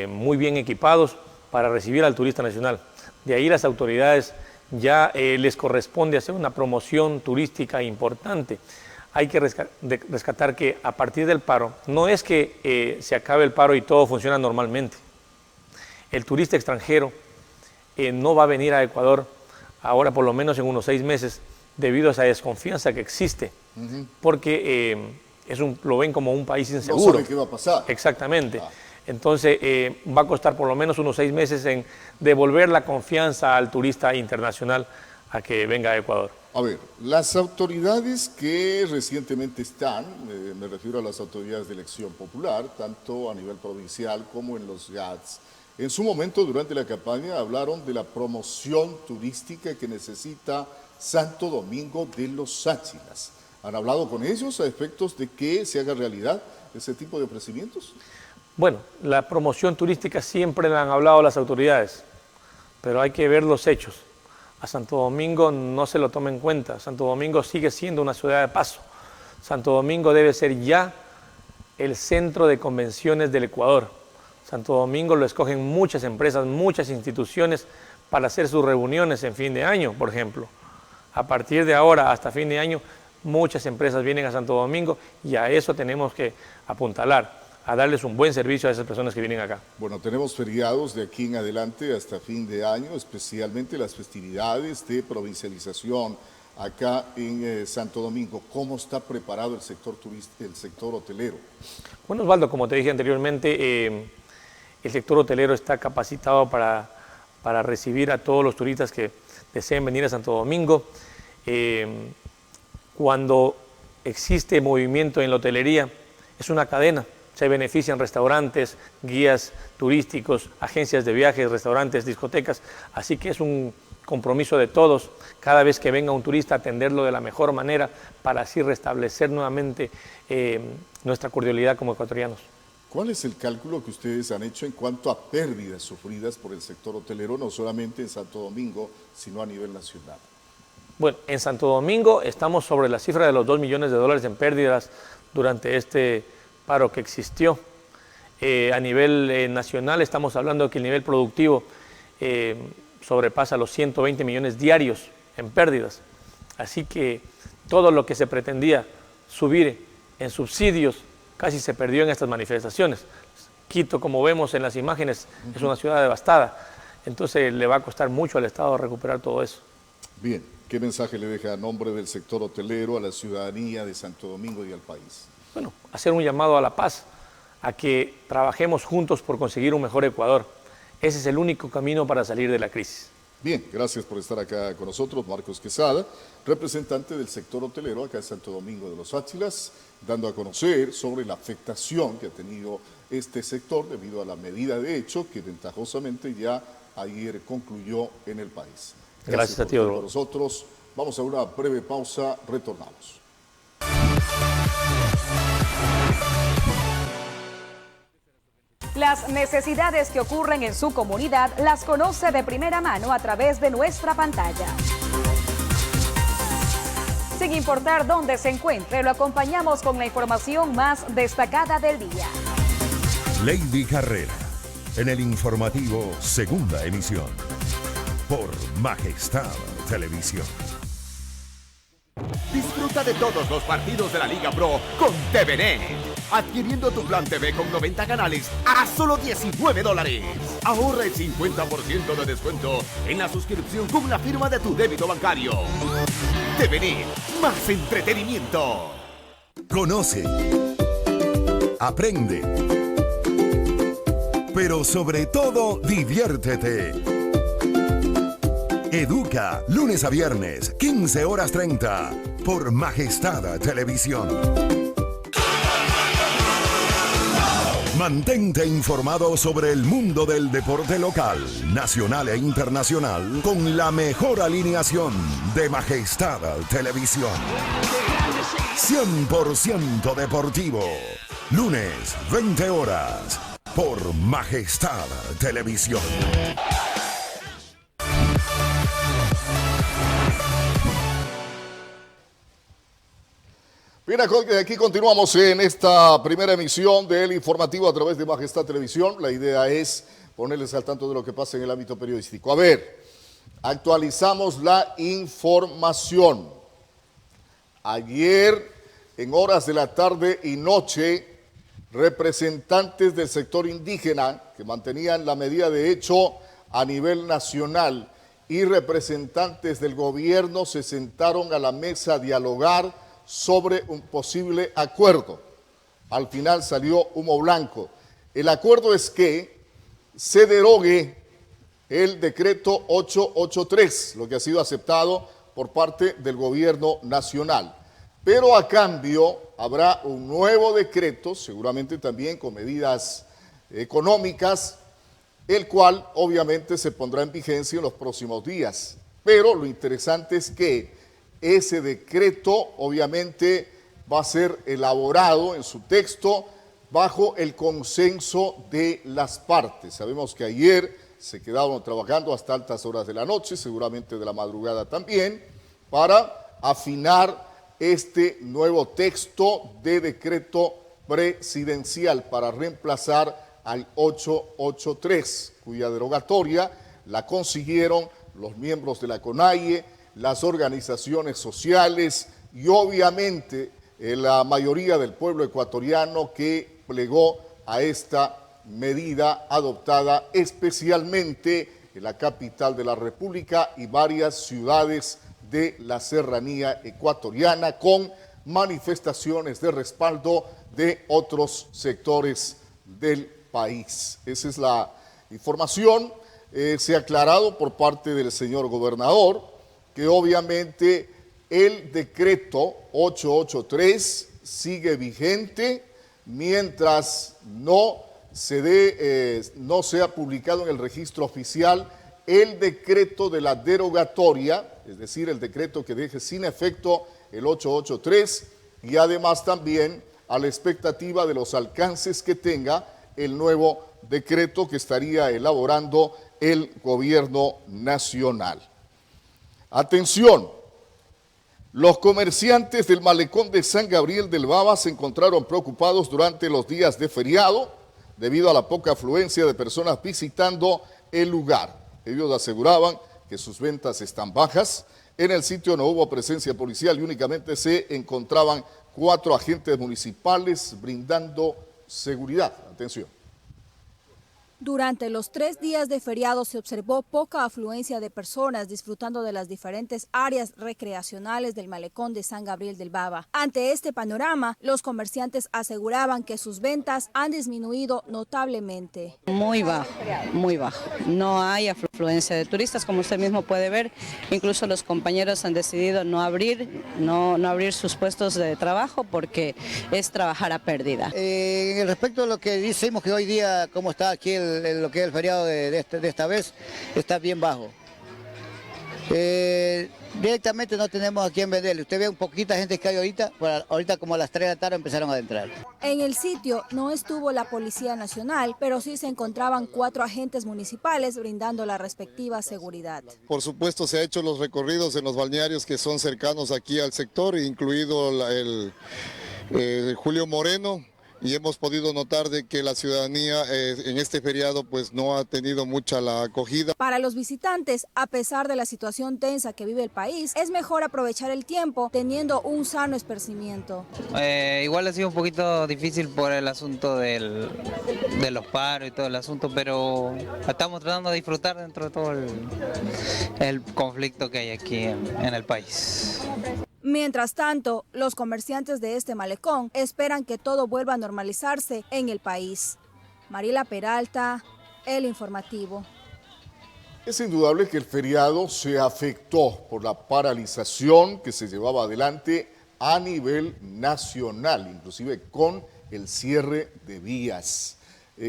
muy bien equipados para recibir al turista nacional. De ahí las autoridades ya les corresponde hacer una promoción turística importante. Hay que rescatar que a partir del paro, no es que se acabe el paro y todo funciona normalmente. El turista extranjero no va a venir a Ecuador ahora por lo menos en unos 6 meses debido a esa desconfianza que existe, porque lo ven como un país inseguro. No sabe qué va a pasar. Exactamente. Entonces va a costar por lo menos unos 6 meses en devolver la confianza al turista internacional a que venga a Ecuador. A ver, las autoridades que recientemente están, me refiero a las autoridades de elección popular, tanto a nivel provincial como en los GATS, en su momento durante la campaña hablaron de la promoción turística que necesita Santo Domingo de los Áchilas. ¿Han hablado con ellos a efectos de que se haga realidad ese tipo de ofrecimientos? Bueno, la promoción turística siempre la han hablado las autoridades, pero hay que ver los hechos. A Santo Domingo no se lo toma en cuenta. Santo Domingo sigue siendo una ciudad de paso. Santo Domingo debe ser ya el centro de convenciones del Ecuador. Santo Domingo lo escogen muchas empresas, muchas instituciones para hacer sus reuniones en fin de año, por ejemplo. A partir de ahora hasta fin de año, muchas empresas vienen a Santo Domingo y a eso tenemos que apuntalar, a darles un buen servicio a esas personas que vienen acá. Bueno, tenemos feriados de aquí en adelante hasta fin de año, especialmente las festividades de provincialización acá en Santo Domingo. ¿Cómo está preparado el sector el sector hotelero? Bueno, Osvaldo, como te dije anteriormente, el sector hotelero está capacitado para recibir a todos los turistas que deseen venir a Santo Domingo. Cuando existe movimiento en la hotelería, es una cadena. Se benefician restaurantes, guías turísticos, agencias de viajes, restaurantes, discotecas. Así que es un compromiso de todos, cada vez que venga un turista, atenderlo de la mejor manera para así restablecer nuevamente nuestra cordialidad como ecuatorianos. ¿Cuál es el cálculo que ustedes han hecho en cuanto a pérdidas sufridas por el sector hotelero, no solamente en Santo Domingo, sino a nivel nacional? Bueno, en Santo Domingo estamos sobre la cifra de los $2 millones en pérdidas durante este paro que existió. A nivel nacional estamos hablando de que el nivel productivo sobrepasa los 120 millones diarios en pérdidas. Así que todo lo que se pretendía subir en subsidios casi se perdió en estas manifestaciones. Quito, como vemos en las imágenes, es una ciudad devastada. Entonces le va a costar mucho al Estado recuperar todo eso. Bien, ¿qué mensaje le deja a nombre del sector hotelero a la ciudadanía de Santo Domingo y al país? Bueno, hacer un llamado a la paz, a que trabajemos juntos por conseguir un mejor Ecuador. Ese es el único camino para salir de la crisis. Bien, gracias por estar acá con nosotros, Marcos Quesada, representante del sector hotelero acá en Santo Domingo de los Áchilas, dando a conocer sobre la afectación que ha tenido este sector debido a la medida de hecho que ventajosamente ya ayer concluyó en el país. Gracias a ti, por nosotros. Vamos a una breve pausa, retornamos. Las necesidades que ocurren en su comunidad las conoce de primera mano a través de nuestra pantalla. Sin importar dónde se encuentre, lo acompañamos con la información más destacada del día. Lady Carrera, en el informativo Segunda Emisión, por Majestad Televisión. Disfruta de todos los partidos de la Liga Pro con TVN. Adquiriendo tu plan TV con 90 canales a solo $19. Ahorra el 50% de descuento en la suscripción con la firma de tu débito bancario. TVN, más entretenimiento. Conoce, aprende, pero sobre todo diviértete. Educa, lunes a viernes, 15:30, por Majestad Televisión. Mantente informado sobre el mundo del deporte local, nacional e internacional con la mejor alineación de Majestad Televisión. 100% deportivo. Lunes, 20 horas, por Majestad Televisión. Bien, aquí continuamos en esta primera emisión del informativo a través de Majestad Televisión. La idea es ponerles al tanto de lo que pasa en el ámbito periodístico. A ver, actualizamos la información. Ayer, en horas de la tarde y noche, representantes del sector indígena que mantenían la medida de hecho a nivel nacional y representantes del gobierno se sentaron a la mesa a dialogar sobre un posible acuerdo. Al final salió humo blanco. El acuerdo es que se derogue el decreto 883, lo que ha sido aceptado por parte del gobierno nacional. Pero a cambio habrá un nuevo decreto, seguramente también con medidas económicas, el cual obviamente se pondrá en vigencia en los próximos días. Pero lo interesante es que ese decreto obviamente va a ser elaborado en su texto bajo el consenso de las partes. Sabemos que ayer se quedaron trabajando hasta altas horas de la noche, seguramente de la madrugada también, para afinar este nuevo texto de decreto presidencial para reemplazar al 883, cuya derogatoria la consiguieron los miembros de la CONAIE, las organizaciones sociales y obviamente la mayoría del pueblo ecuatoriano que plegó a esta medida adoptada especialmente en la capital de la República y varias ciudades de la serranía ecuatoriana con manifestaciones de respaldo de otros sectores del país. Esa es la información. Se ha aclarado por parte del señor gobernador que obviamente el decreto 883 sigue vigente mientras no sea publicado en el registro oficial el decreto de la derogatoria, es decir, el decreto que deje sin efecto el 883 y además también a la expectativa de los alcances que tenga el nuevo decreto que estaría elaborando el gobierno nacional. Atención, los comerciantes del malecón de San Gabriel del Baba se encontraron preocupados durante los días de feriado debido a la poca afluencia de personas visitando el lugar. Ellos aseguraban que sus ventas están bajas. En el sitio no hubo presencia policial y únicamente se encontraban 4 agentes municipales brindando seguridad. Atención. Durante los 3 días de feriado se observó poca afluencia de personas disfrutando de las diferentes áreas recreacionales del malecón de San Gabriel del Baba. Ante este panorama, los comerciantes aseguraban que sus ventas han disminuido notablemente. Muy bajo, muy bajo. No hay afluencia de turistas, como usted mismo puede ver. Incluso los compañeros han decidido no abrir sus puestos de trabajo porque es trabajar a pérdida. Respecto a lo que decimos que hoy día, cómo está aquí lo que es el feriado de esta vez, está bien bajo. Directamente no tenemos a quién venderle. Usted ve un poquita gente que hay ahorita como a las 3 de la tarde empezaron a entrar. En el sitio no estuvo la Policía Nacional, pero sí se encontraban 4 agentes municipales brindando la respectiva seguridad. Por supuesto se han hecho los recorridos en los balnearios que son cercanos aquí al sector, incluido el Julio Moreno, y hemos podido notar de que la ciudadanía en este feriado pues no ha tenido mucha la acogida. Para los visitantes, a pesar de la situación tensa que vive el país, es mejor aprovechar el tiempo teniendo un sano esparcimiento. Igual ha sido un poquito difícil por el asunto de los paros y todo el asunto, pero estamos tratando de disfrutar dentro de todo el conflicto que hay aquí en el país. Mientras tanto, los comerciantes de este malecón esperan que todo vuelva a normalizarse en el país. Mariela Peralta, El Informativo. Es indudable que el feriado se afectó por la paralización que se llevaba adelante a nivel nacional, inclusive con el cierre de vías.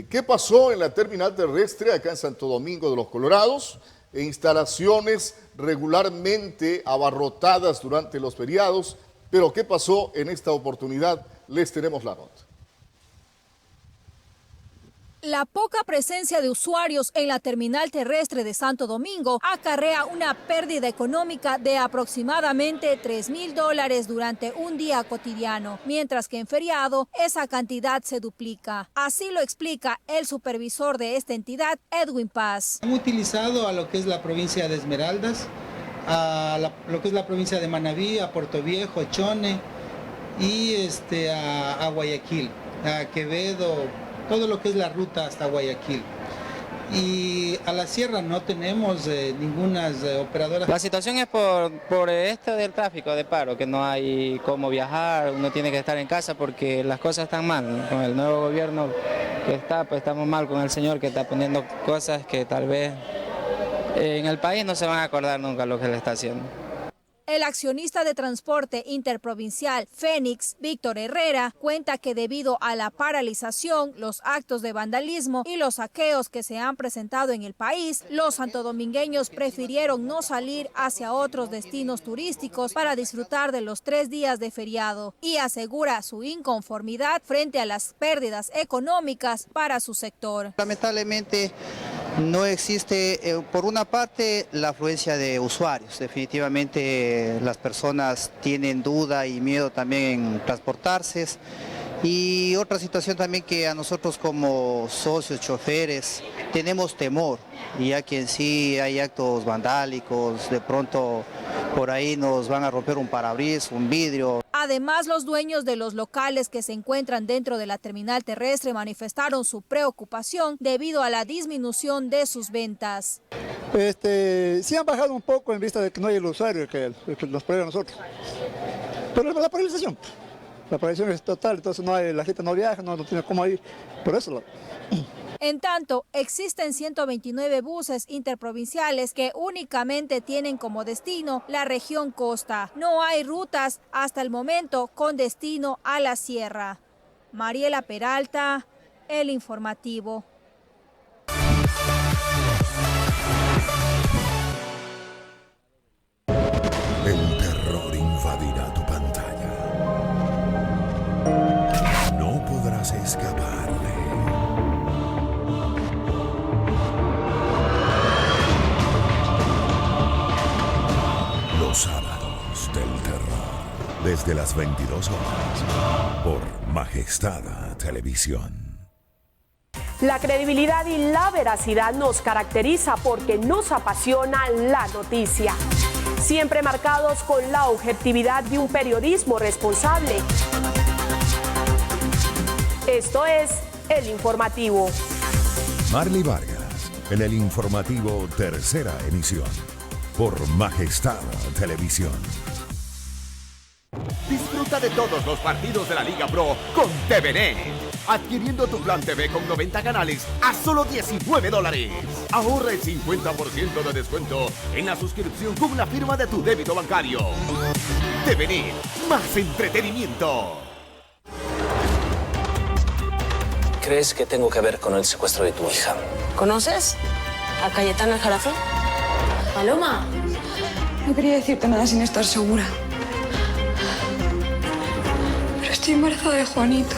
¿Qué pasó en la terminal terrestre acá en Santo Domingo de los Colorados? Instalaciones regularmente abarrotadas durante los feriados, pero ¿qué pasó en esta oportunidad? Les tenemos la nota. La poca presencia de usuarios en la terminal terrestre de Santo Domingo acarrea una pérdida económica de aproximadamente $3,000 durante un día cotidiano, mientras que en feriado esa cantidad se duplica. Así lo explica el supervisor de esta entidad, Edwin Paz. Han utilizado a lo que es la provincia de Esmeraldas, a lo que es la provincia de Manabí, a Puerto Viejo, Chone y a Guayaquil, a Quevedo, todo lo que es la ruta hasta Guayaquil. Y a la sierra no tenemos ninguna operadora. La situación es por esto del tráfico de paro, que no hay cómo viajar, uno tiene que estar en casa porque las cosas están mal. Con el nuevo gobierno que está, pues estamos mal con el señor que está poniendo cosas que tal vez en el país no se van a acordar nunca lo que le está haciendo. El accionista de transporte interprovincial Fénix, Víctor Herrera, cuenta que debido a la paralización, los actos de vandalismo y los saqueos que se han presentado en el país, los santodomingueños prefirieron no salir hacia otros destinos turísticos para disfrutar de los 3 días de feriado y asegura su inconformidad frente a las pérdidas económicas para su sector. Lamentablemente no existe, por una parte, la afluencia de usuarios. Definitivamente las personas tienen duda y miedo también en transportarse. Y otra situación también que a nosotros como socios, choferes, tenemos temor, ya que en sí hay actos vandálicos, de pronto por ahí nos van a romper un parabrisas, un vidrio. Además, los dueños de los locales que se encuentran dentro de la terminal terrestre manifestaron su preocupación debido a la disminución de sus ventas. Sí han bajado un poco en vista de que no hay el usuario que nos prohíbe a nosotros. Pero la paralización es total, entonces la gente no viaja, no tiene cómo ir, por eso. En tanto, existen 129 buses interprovinciales que únicamente tienen como destino la región costa. No hay rutas hasta el momento con destino a la sierra. Mariela Peralta, El Informativo. El terror invadirá tu pantalla. No podrás escaparle. Los sábados del terror, desde las 22 horas, por Majestad Televisión. La credibilidad y la veracidad nos caracteriza porque nos apasiona la noticia. Siempre marcados con la objetividad de un periodismo responsable. Esto es El Informativo. Marley Vargas, en El Informativo, tercera emisión, por Majestad Televisión. Disfruta de todos los partidos de la Liga Pro con TVNet. Adquiriendo tu plan TV con 90 canales a solo $19. Ahorra el 50% de descuento en la suscripción con la firma de tu débito bancario. TVNet, más entretenimiento. ¿Crees que tengo que ver con el secuestro de tu hija? ¿Conoces a Cayetana Aljarafe? Paloma. No quería decirte nada sin estar segura. Pero estoy embarazada de Juanito.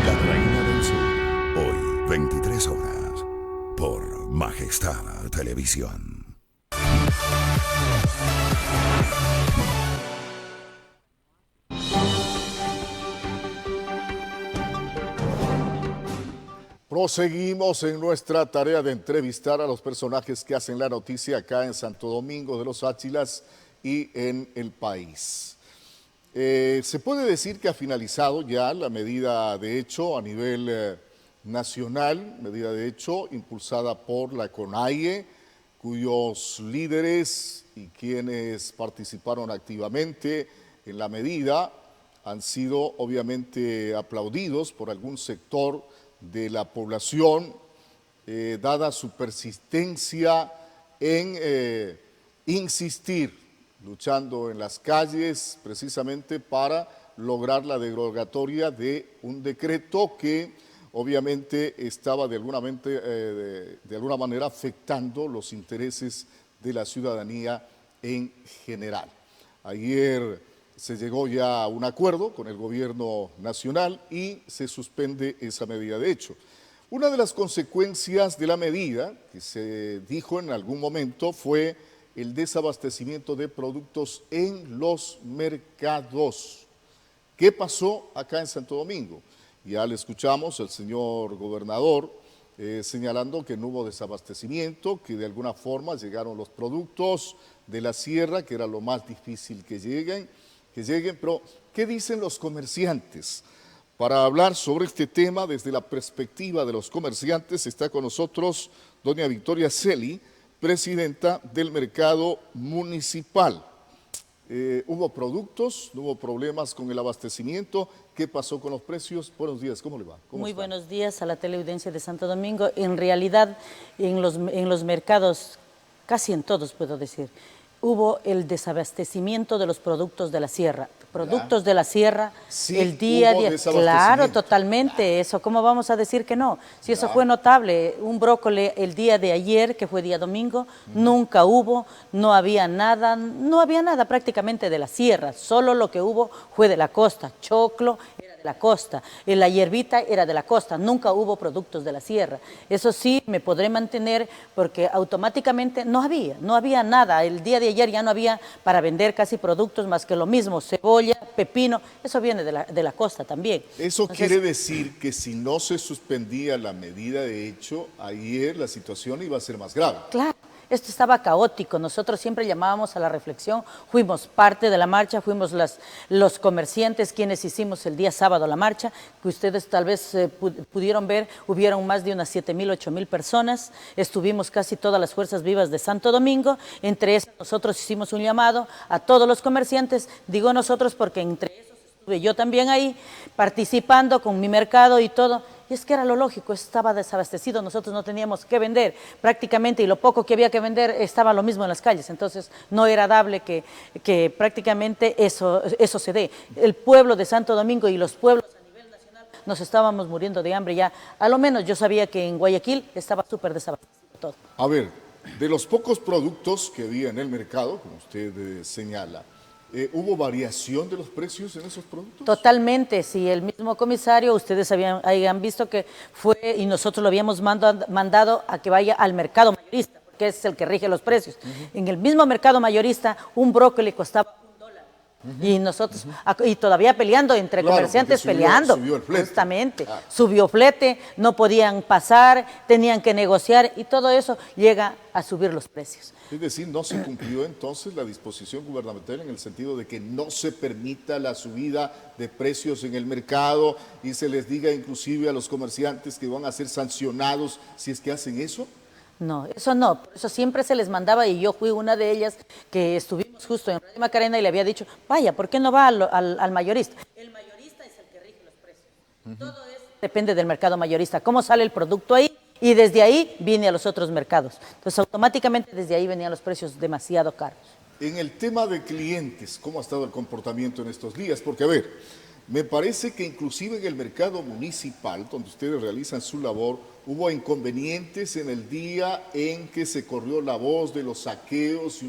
La Reina del Sur, hoy 23 horas, por Majestad Televisión. Proseguimos en nuestra tarea de entrevistar a los personajes que hacen la noticia acá en Santo Domingo de los Áchilas y en el país. Se puede decir que ha finalizado ya la medida de hecho a nivel nacional, medida de hecho impulsada por la CONAIE, cuyos líderes y quienes participaron activamente en la medida han sido obviamente aplaudidos por algún sector de la población, dada su persistencia en insistir, luchando en las calles precisamente para lograr la derogatoria de un decreto que obviamente estaba de alguna manera afectando los intereses de la ciudadanía en general. Ayer se llegó ya a un acuerdo con el gobierno nacional y se suspende esa medida. De hecho, una de las consecuencias de la medida que se dijo en algún momento fue el desabastecimiento de productos en los mercados. ¿Qué pasó acá en Santo Domingo? Ya le escuchamos al señor gobernador señalando que no hubo desabastecimiento, que de alguna forma llegaron los productos de la sierra, que era lo más difícil que lleguen, pero ¿qué dicen los comerciantes? Para hablar sobre este tema desde la perspectiva de los comerciantes está con nosotros doña Victoria Celi, presidenta del mercado municipal. ¿Hubo productos? ¿No hubo problemas con el abastecimiento? ¿Qué pasó con los precios? Buenos días, ¿cómo le va? Muy buenos días a la teleaudiencia de Santo Domingo. En realidad, en los mercados, casi en todos puedo decir, hubo el desabastecimiento de los productos de la sierra. Productos de la sierra, sí, el día de... Claro, totalmente, eso, ¿cómo vamos a decir que no? Si eso fue notable, un brócoli el día de ayer, que fue día domingo, nunca hubo, no había nada prácticamente de la sierra, solo lo que hubo fue de la costa, choclo era de la costa, la hierbita era de la costa, nunca hubo productos de la sierra. Eso sí, me podré mantener porque automáticamente no había nada, el día de ayer ya no había para vender casi productos más que lo mismo, cebolla, pepino, eso viene de la costa también. Eso quiere decir que si no se suspendía la medida de hecho, ayer la situación iba a ser más grave. Claro. Esto estaba caótico, nosotros siempre llamábamos a la reflexión, fuimos parte de la marcha, fuimos los comerciantes quienes hicimos el día sábado la marcha, que ustedes tal vez pudieron ver, hubieron más de unas 7,000, 8,000 personas, estuvimos casi todas las fuerzas vivas de Santo Domingo, entre esas nosotros hicimos un llamado a todos los comerciantes, digo nosotros porque entre esos estuve yo también ahí, participando con mi mercado y todo. Y es que era lo lógico, estaba desabastecido, nosotros no teníamos que vender prácticamente y lo poco que había que vender estaba lo mismo en las calles, entonces no era dable que prácticamente eso se dé. El pueblo de Santo Domingo y los pueblos a nivel nacional nos estábamos muriendo de hambre ya, a lo menos yo sabía que en Guayaquil estaba súper desabastecido todo. A ver, de los pocos productos que había en el mercado, como usted señala, ¿hubo variación de los precios en esos productos? Totalmente, sí, el mismo comisario, ustedes habían visto que fue y nosotros lo habíamos mandado a que vaya al mercado mayorista, porque es el que rige los precios. En el mismo mercado mayorista, un brócoli costaba $1. Y nosotros, y todavía peleando entre comerciantes, subió el flete. Justamente, subió flete, no podían pasar, tenían que negociar y todo eso llega a subir los precios. Es decir, no se cumplió entonces la disposición gubernamental en el sentido de que no se permita la subida de precios en el mercado y se les diga inclusive a los comerciantes que van a ser sancionados si es que hacen eso. No, por eso siempre se les mandaba y yo fui una de ellas que estuvimos justo en Radio Macarena y le había dicho, vaya, ¿por qué no va al mayorista? El mayorista es el que rige los precios. Todo eso depende del mercado mayorista, cómo sale el producto ahí y desde ahí viene a los otros mercados. Entonces automáticamente desde ahí venían los precios demasiado caros. En el tema de clientes, ¿cómo ha estado el comportamiento en estos días? Porque a ver, me parece que inclusive en el mercado municipal, donde ustedes realizan su labor, hubo inconvenientes en el día en que se corrió la voz de los saqueos y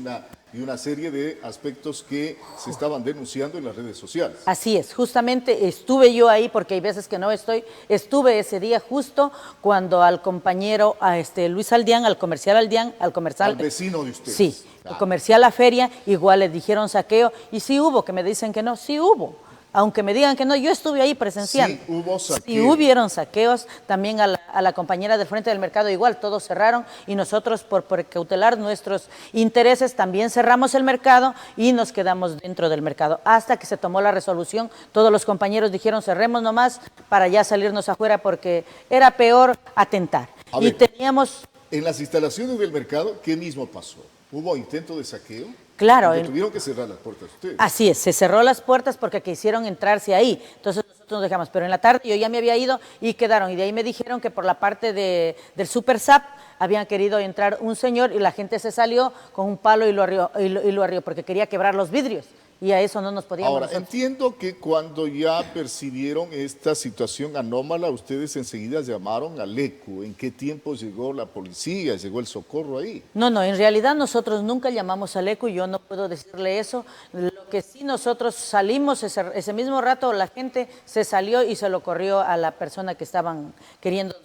una serie de aspectos que se estaban denunciando en las redes sociales. Así es, justamente estuve yo ahí porque hay veces que no estuve ese día justo cuando al compañero, a Luis Aldián, al comercial, al vecino de usted. Sí, el comercial La Feria, igual le dijeron saqueo y sí hubo, que me dicen que no, sí hubo. Aunque me digan que no, yo estuve ahí presenciando. Sí, hubo saqueos. Sí, hubieron saqueos, también a la compañera del frente del mercado igual, todos cerraron y nosotros por precautelar nuestros intereses también cerramos el mercado y nos quedamos dentro del mercado. Hasta que se tomó la resolución, todos los compañeros dijeron cerremos nomás para ya salirnos afuera porque era peor atentar. Y teníamos... En las instalaciones del mercado, ¿qué mismo pasó? ¿Hubo intento de saqueo? Claro. Tuvieron que cerrar las puertas ustedes. Así es, se cerró las puertas porque quisieron entrarse ahí. Entonces nosotros nosotros nos dejamos, pero en la tarde yo ya me había ido y quedaron, y de ahí me dijeron que por la parte del Super SAP habían querido entrar un señor y la gente se salió con un palo y lo arrió porque quería quebrar los vidrios. Y a eso no nos podíamos. Ahora, entiendo que cuando ya percibieron esta situación anómala, ustedes enseguida llamaron al ECU. ¿En qué tiempo llegó la policía? ¿Llegó el socorro ahí? No, en realidad nosotros nunca llamamos al ECU, yo no puedo decirle eso. Lo que sí nosotros salimos, ese mismo rato la gente se salió y se lo corrió a la persona que estaban queriendo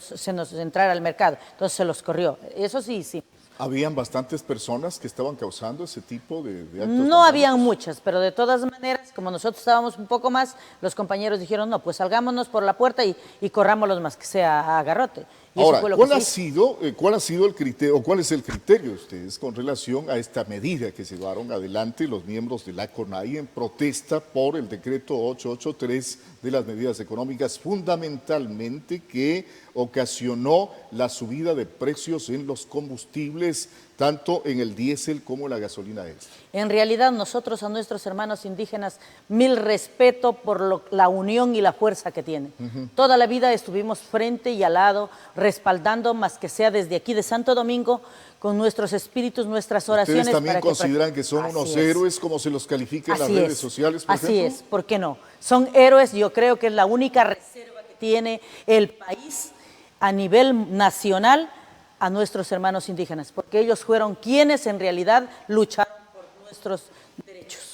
entrar al mercado. Entonces se los corrió. Eso sí. ¿Habían bastantes personas que estaban causando ese tipo de actos? No habían muchas, pero de todas maneras, como nosotros estábamos un poco más, los compañeros dijeron, no, pues salgámonos por la puerta y corrámoslos más que sea a garrote. Y ahora, eso fue lo ¿cuál que ha sido el criterio, o cuál es el criterio de ustedes con relación a esta medida que llevaron adelante los miembros de la CONAIE en protesta por el decreto 883 de las medidas económicas, fundamentalmente que ocasionó la subida de precios en los combustibles, tanto en el diésel como en la gasolina extra? En realidad nosotros a nuestros hermanos indígenas, mil respeto por la unión y la fuerza que tienen. Toda la vida estuvimos frente y al lado, respaldando más que sea desde aquí de Santo Domingo, con nuestros espíritus, nuestras oraciones. ¿Ustedes también consideran que son unos héroes, como se los califica en las redes sociales, por ejemplo? Así es, ¿por qué no? Son héroes, yo creo que es la única reserva que tiene el país a nivel nacional a nuestros hermanos indígenas, porque ellos fueron quienes en realidad lucharon por nuestros derechos.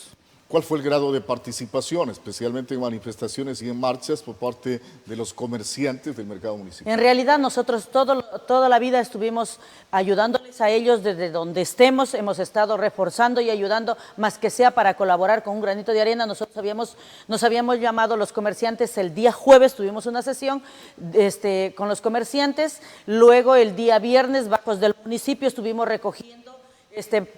¿Cuál fue el grado de participación, especialmente en manifestaciones y en marchas por parte de los comerciantes del mercado municipal? En realidad nosotros toda la vida estuvimos ayudándoles a ellos desde donde estemos, hemos estado reforzando y ayudando, más que sea para colaborar con un granito de arena. Nosotros nos habíamos llamado los comerciantes el día jueves, tuvimos una sesión con los comerciantes, luego el día viernes, bajos del municipio, estuvimos recogiendo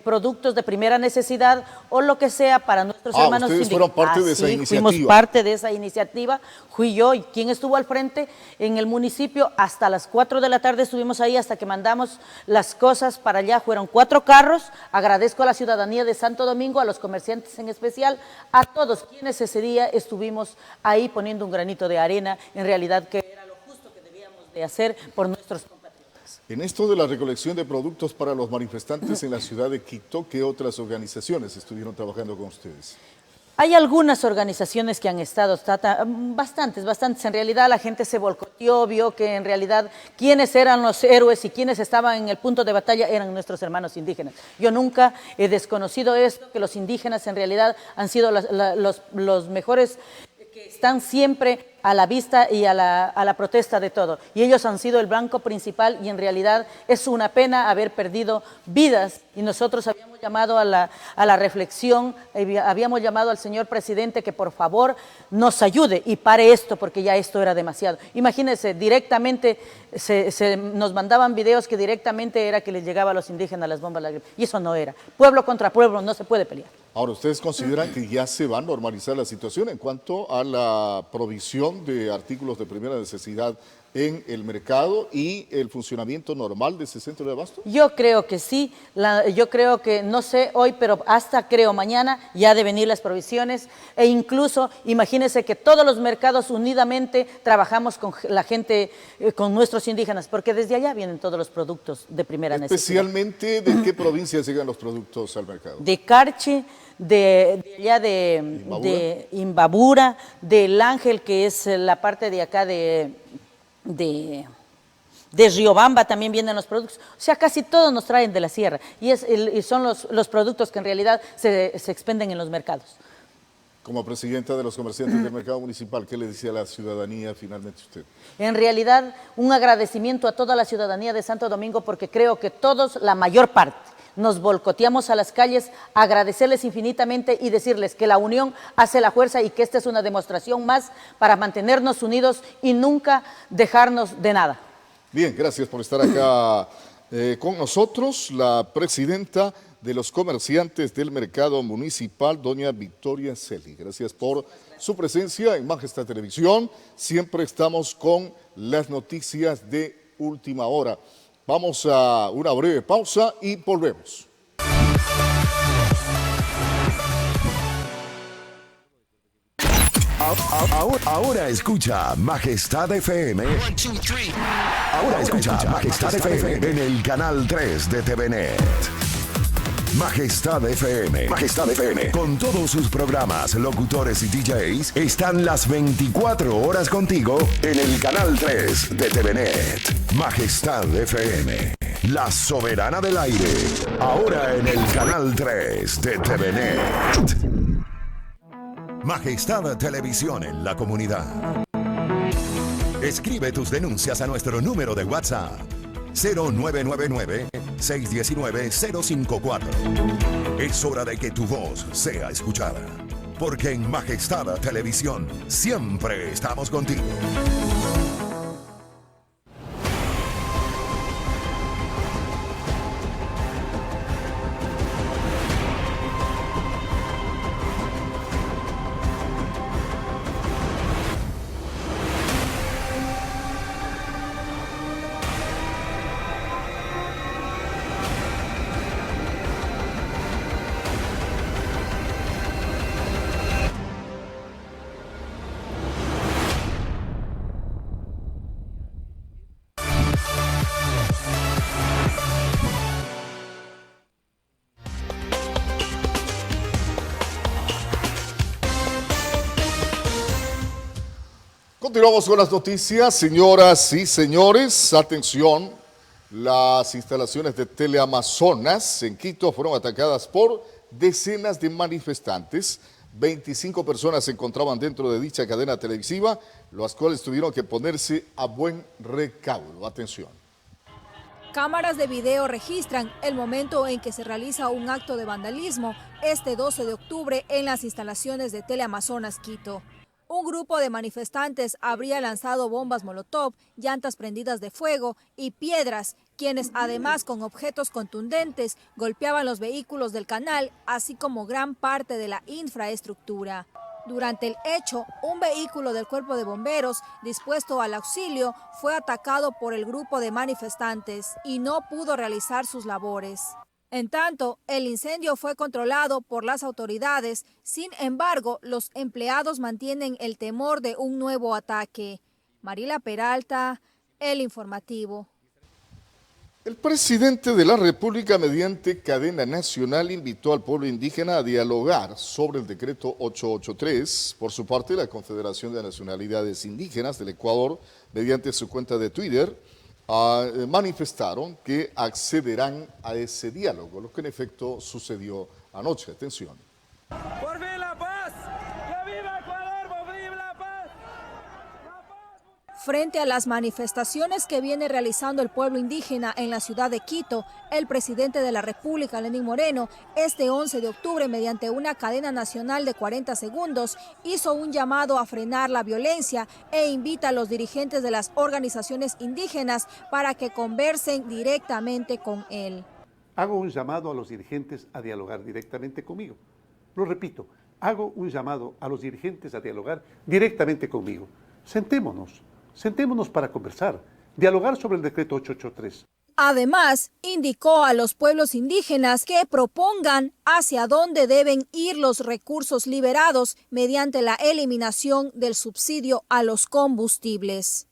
productos de primera necesidad o lo que sea para nuestros hermanos indígenas. Ustedes fueron parte de esa iniciativa. Fuimos parte de esa iniciativa, fui yo y quien estuvo al frente en el municipio. Hasta las 4 de la tarde estuvimos ahí hasta que mandamos las cosas para allá. Fueron 4 carros. Agradezco a la ciudadanía de Santo Domingo, a los comerciantes en especial, a todos quienes ese día estuvimos ahí poniendo un granito de arena, en realidad que era lo justo que debíamos de hacer por nuestros compatriotas. En esto de la recolección de productos para los manifestantes en la ciudad de Quito, ¿qué otras organizaciones estuvieron trabajando con ustedes? Hay algunas organizaciones que han estado, bastantes. En realidad la gente se volcoteó, vio que en realidad quienes eran los héroes y quienes estaban en el punto de batalla eran nuestros hermanos indígenas. Yo nunca he desconocido esto, que los indígenas en realidad han sido los mejores, que están siempre a la vista y a la protesta de todo. Y ellos han sido el blanco principal y en realidad es una pena haber perdido vidas. Y nosotros habíamos llamado a la reflexión, habíamos llamado al señor presidente que por favor nos ayude y pare esto porque ya esto era demasiado. Imagínense, directamente nos mandaban videos que directamente era que les llegaba a los indígenas las bombas lágrimas. Y eso no era. Pueblo contra pueblo no se puede pelear. Ahora, ¿ustedes consideran que ya se va a normalizar la situación en cuanto a la provisión de artículos de primera necesidad en el mercado y el funcionamiento normal de ese centro de abasto? Yo creo que sí, yo creo que, no sé hoy, pero hasta creo mañana ya deben ir las provisiones e incluso imagínense que todos los mercados unidamente trabajamos con la gente, con nuestros indígenas, porque desde allá vienen todos los productos de primera necesidad. ¿Especialmente de qué provincias llegan los productos al mercado? De Carchi, de Imbabura, del Ángel, que es la parte de acá de Riobamba también vienen los productos. O sea, casi todos nos traen de la sierra y son los productos que en realidad se expenden en los mercados. Como presidenta de los comerciantes del mercado municipal, ¿qué le decía a la ciudadanía finalmente usted? En realidad, un agradecimiento a toda la ciudadanía de Santo Domingo porque creo que todos, la mayor parte, nos volcoteamos a las calles, agradecerles infinitamente y decirles que la unión hace la fuerza y que esta es una demostración más para mantenernos unidos y nunca dejarnos de nada. Bien, gracias por estar acá con nosotros, la presidenta de los comerciantes del mercado municipal, doña Victoria Celi. Gracias por su presencia en Majestad Televisión. Siempre estamos con las noticias de última hora. Vamos a una breve pausa y volvemos. Ahora escucha Majestad FM. Ahora escucha Majestad FM en el canal 3 de TVNet. Majestad FM. Majestad FM. Con todos sus programas, locutores y DJs, están las 24 horas contigo en el canal 3 de TVNet. Majestad FM. La soberana del aire. Ahora en el canal 3 de TVNet. Majestad Televisión en la comunidad. Escribe tus denuncias a nuestro número de WhatsApp 0999-619-054. Es hora de que tu voz sea escuchada, porque en Majestad Televisión siempre estamos contigo. Continuamos con las noticias, señoras y señores. Atención, las instalaciones de Teleamazonas en Quito fueron atacadas por decenas de manifestantes. 25 personas se encontraban dentro de dicha cadena televisiva, las cuales tuvieron que ponerse a buen recaudo. Atención. Cámaras de video registran el momento en que se realiza un acto de vandalismo este 12 de octubre en las instalaciones de Teleamazonas Quito. Un grupo de manifestantes habría lanzado bombas molotov, llantas prendidas de fuego y piedras, quienes además con objetos contundentes golpeaban los vehículos del canal, así como gran parte de la infraestructura. Durante el hecho, un vehículo del Cuerpo de Bomberos, dispuesto al auxilio, fue atacado por el grupo de manifestantes y no pudo realizar sus labores. En tanto, el incendio fue controlado por las autoridades. Sin embargo, los empleados mantienen el temor de un nuevo ataque. Mariela Peralta, El Informativo. El presidente de la República, mediante cadena nacional, invitó al pueblo indígena a dialogar sobre el decreto 883. Por su parte, la Confederación de Nacionalidades Indígenas del Ecuador, mediante su cuenta de Twitter, manifestaron que accederán a ese diálogo, lo que en efecto sucedió anoche. Atención. ¡Por fin la paz! ¡Que viva Ecuador! ¡Por fin la paz! Frente a las manifestaciones que viene realizando el pueblo indígena en la ciudad de Quito, el presidente de la República, Lenín Moreno, este 11 de octubre, mediante una cadena nacional de 40 segundos, hizo un llamado a frenar la violencia e invita a los dirigentes de las organizaciones indígenas para que conversen directamente con él. Hago un llamado a los dirigentes a dialogar directamente conmigo. Lo repito, hago un llamado a los dirigentes a dialogar directamente conmigo. Sentémonos para conversar, dialogar sobre el decreto 883. Además, indicó a los pueblos indígenas que propongan hacia dónde deben ir los recursos liberados mediante la eliminación del subsidio a los combustibles.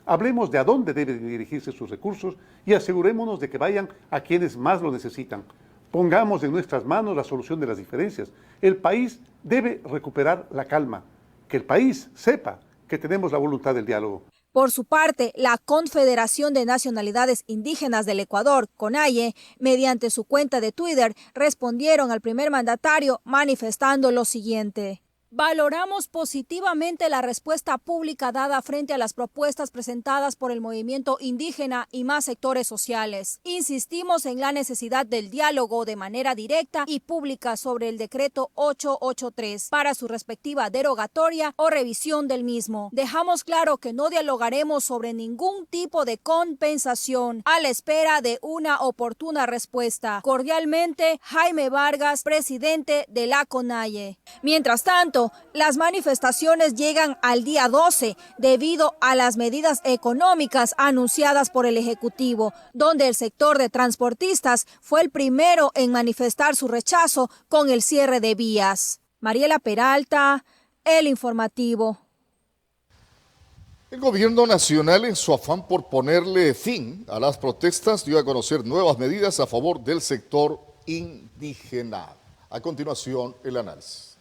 Hablemos de a dónde deben dirigirse sus recursos y asegurémonos de que vayan a quienes más lo necesitan. Pongamos en nuestras manos la solución de las diferencias. El país debe recuperar la calma. Que el país sepa que tenemos la voluntad del diálogo. Por su parte, la Confederación de Nacionalidades Indígenas del Ecuador, CONAIE, mediante su cuenta de Twitter, respondieron al primer mandatario manifestando lo siguiente. Valoramos positivamente la respuesta pública dada frente a las propuestas presentadas por el movimiento indígena y más sectores sociales. Insistimos en la necesidad del diálogo de manera directa y pública sobre el decreto 883 para su respectiva derogatoria o revisión del mismo. Dejamos claro que no dialogaremos sobre ningún tipo de compensación a la espera de una oportuna respuesta. Cordialmente, Jaime Vargas, presidente de la CONAIE. Mientras tanto, las manifestaciones llegan al día 12 debido a las medidas económicas anunciadas por el Ejecutivo, donde el sector de transportistas fue el primero en manifestar su rechazo con el cierre de vías. Mariela Peralta, El Informativo. El gobierno nacional, en su afán por ponerle fin a las protestas, dio a conocer nuevas medidas a favor del sector indígena. A continuación, el análisis.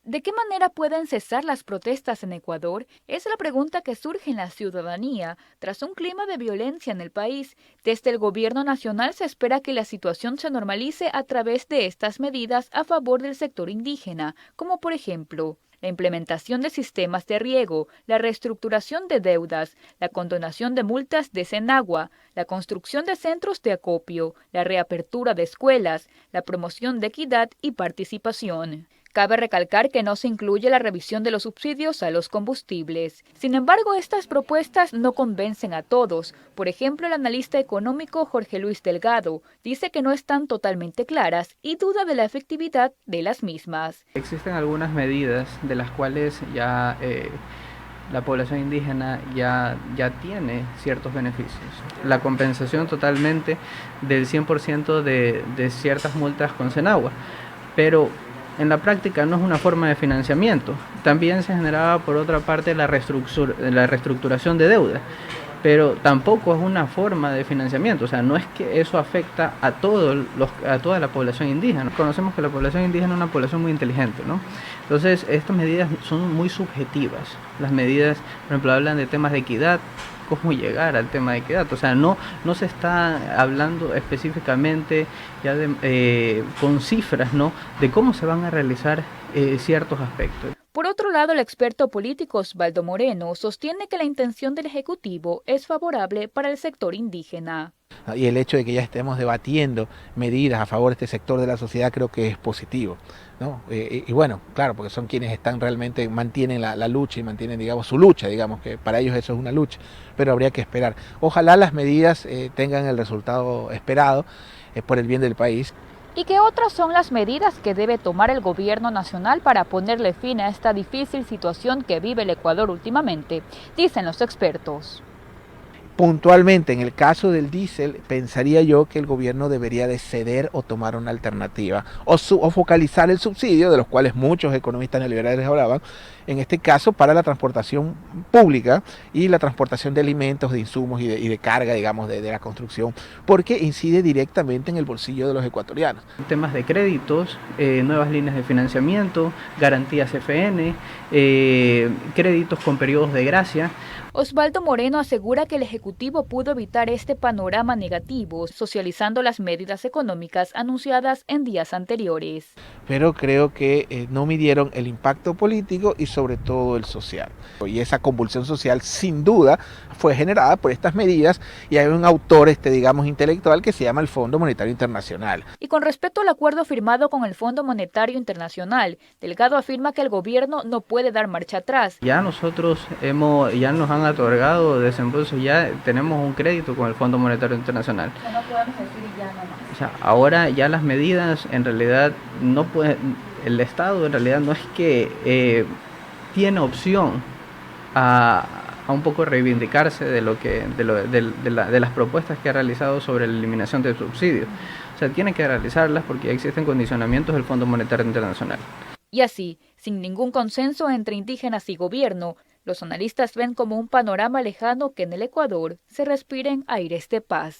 ¿De qué manera pueden cesar las protestas en Ecuador? Es la pregunta que surge en la ciudadanía tras un clima de violencia en el país. Desde el gobierno nacional se espera que la situación se normalice a través de estas medidas a favor del sector indígena, como por ejemplo la implementación de sistemas de riego, la reestructuración de deudas, la condonación de multas de Senagua, la construcción de centros de acopio, la reapertura de escuelas, la promoción de equidad y participación. Cabe recalcar que no se incluye la revisión de los subsidios a los combustibles. Sin embargo, estas propuestas no convencen a todos. Por ejemplo, el analista económico Jorge Luis Delgado dice que no están totalmente claras y duda de la efectividad de las mismas. Existen algunas medidas de las cuales ya la población indígena ya tiene ciertos beneficios. La compensación totalmente del 100% de ciertas multas con Senagua, pero en la práctica no es una forma de financiamiento. También se generaba por otra parte la reestructuración de deuda, pero tampoco es una forma de financiamiento. O sea, no es que eso afecta a toda la población indígena. Conocemos que la población indígena es una población muy inteligente, ¿no? Entonces, estas medidas son muy subjetivas. Las medidas, por ejemplo, hablan de temas de equidad. ¿Cómo llegar al tema de equidad? O sea, no se está hablando específicamente ya con cifras, ¿no?, de cómo se van a realizar ciertos aspectos. Por otro lado, el experto político Osvaldo Moreno sostiene que la intención del Ejecutivo es favorable para el sector indígena. Y el hecho de que ya estemos debatiendo medidas a favor de este sector de la sociedad creo que es positivo, ¿no? Y bueno, claro, porque son quienes realmente mantienen la lucha y mantienen, digamos, su lucha, digamos que para ellos eso es una lucha, pero habría que esperar. Ojalá las medidas tengan el resultado esperado por el bien del país. ¿Y qué otras son las medidas que debe tomar el gobierno nacional para ponerle fin a esta difícil situación que vive el Ecuador últimamente? Dicen los expertos. Puntualmente, en el caso del diésel, pensaría yo que el gobierno debería de ceder o tomar una alternativa o focalizar el subsidio, de los cuales muchos economistas neoliberales hablaban, en este caso para la transportación pública y la transportación de alimentos, de insumos y de carga, digamos, de la construcción, porque incide directamente en el bolsillo de los ecuatorianos. Temas de créditos, nuevas líneas de financiamiento, garantías FN, créditos con periodos de gracia. Osvaldo Moreno asegura que el Ejecutivo pudo evitar este panorama negativo, socializando las medidas económicas anunciadas en días anteriores. Pero creo que no midieron el impacto político y sobre todo el social. Y esa convulsión social sin duda fue generada por estas medidas y hay un autor, digamos, intelectual que se llama el Fondo Monetario Internacional. Y con respecto al acuerdo firmado con el Fondo Monetario Internacional, Delgado afirma que el gobierno no puede dar marcha atrás. Ya nosotros ya nos han otorgado desembolsos, ya tenemos un crédito con el Fondo Monetario Internacional. No podemos decir ya nomás. O sea, ahora ya las medidas en realidad no puede, el Estado en realidad no es que tiene opción a un poco reivindicarse de las propuestas que ha realizado sobre la eliminación del subsidio. O sea, tiene que realizarlas porque ya existen condicionamientos del Fondo Monetario Internacional. Y así, sin ningún consenso entre indígenas y gobierno, los analistas ven como un panorama lejano que en el Ecuador se respiren aires de paz.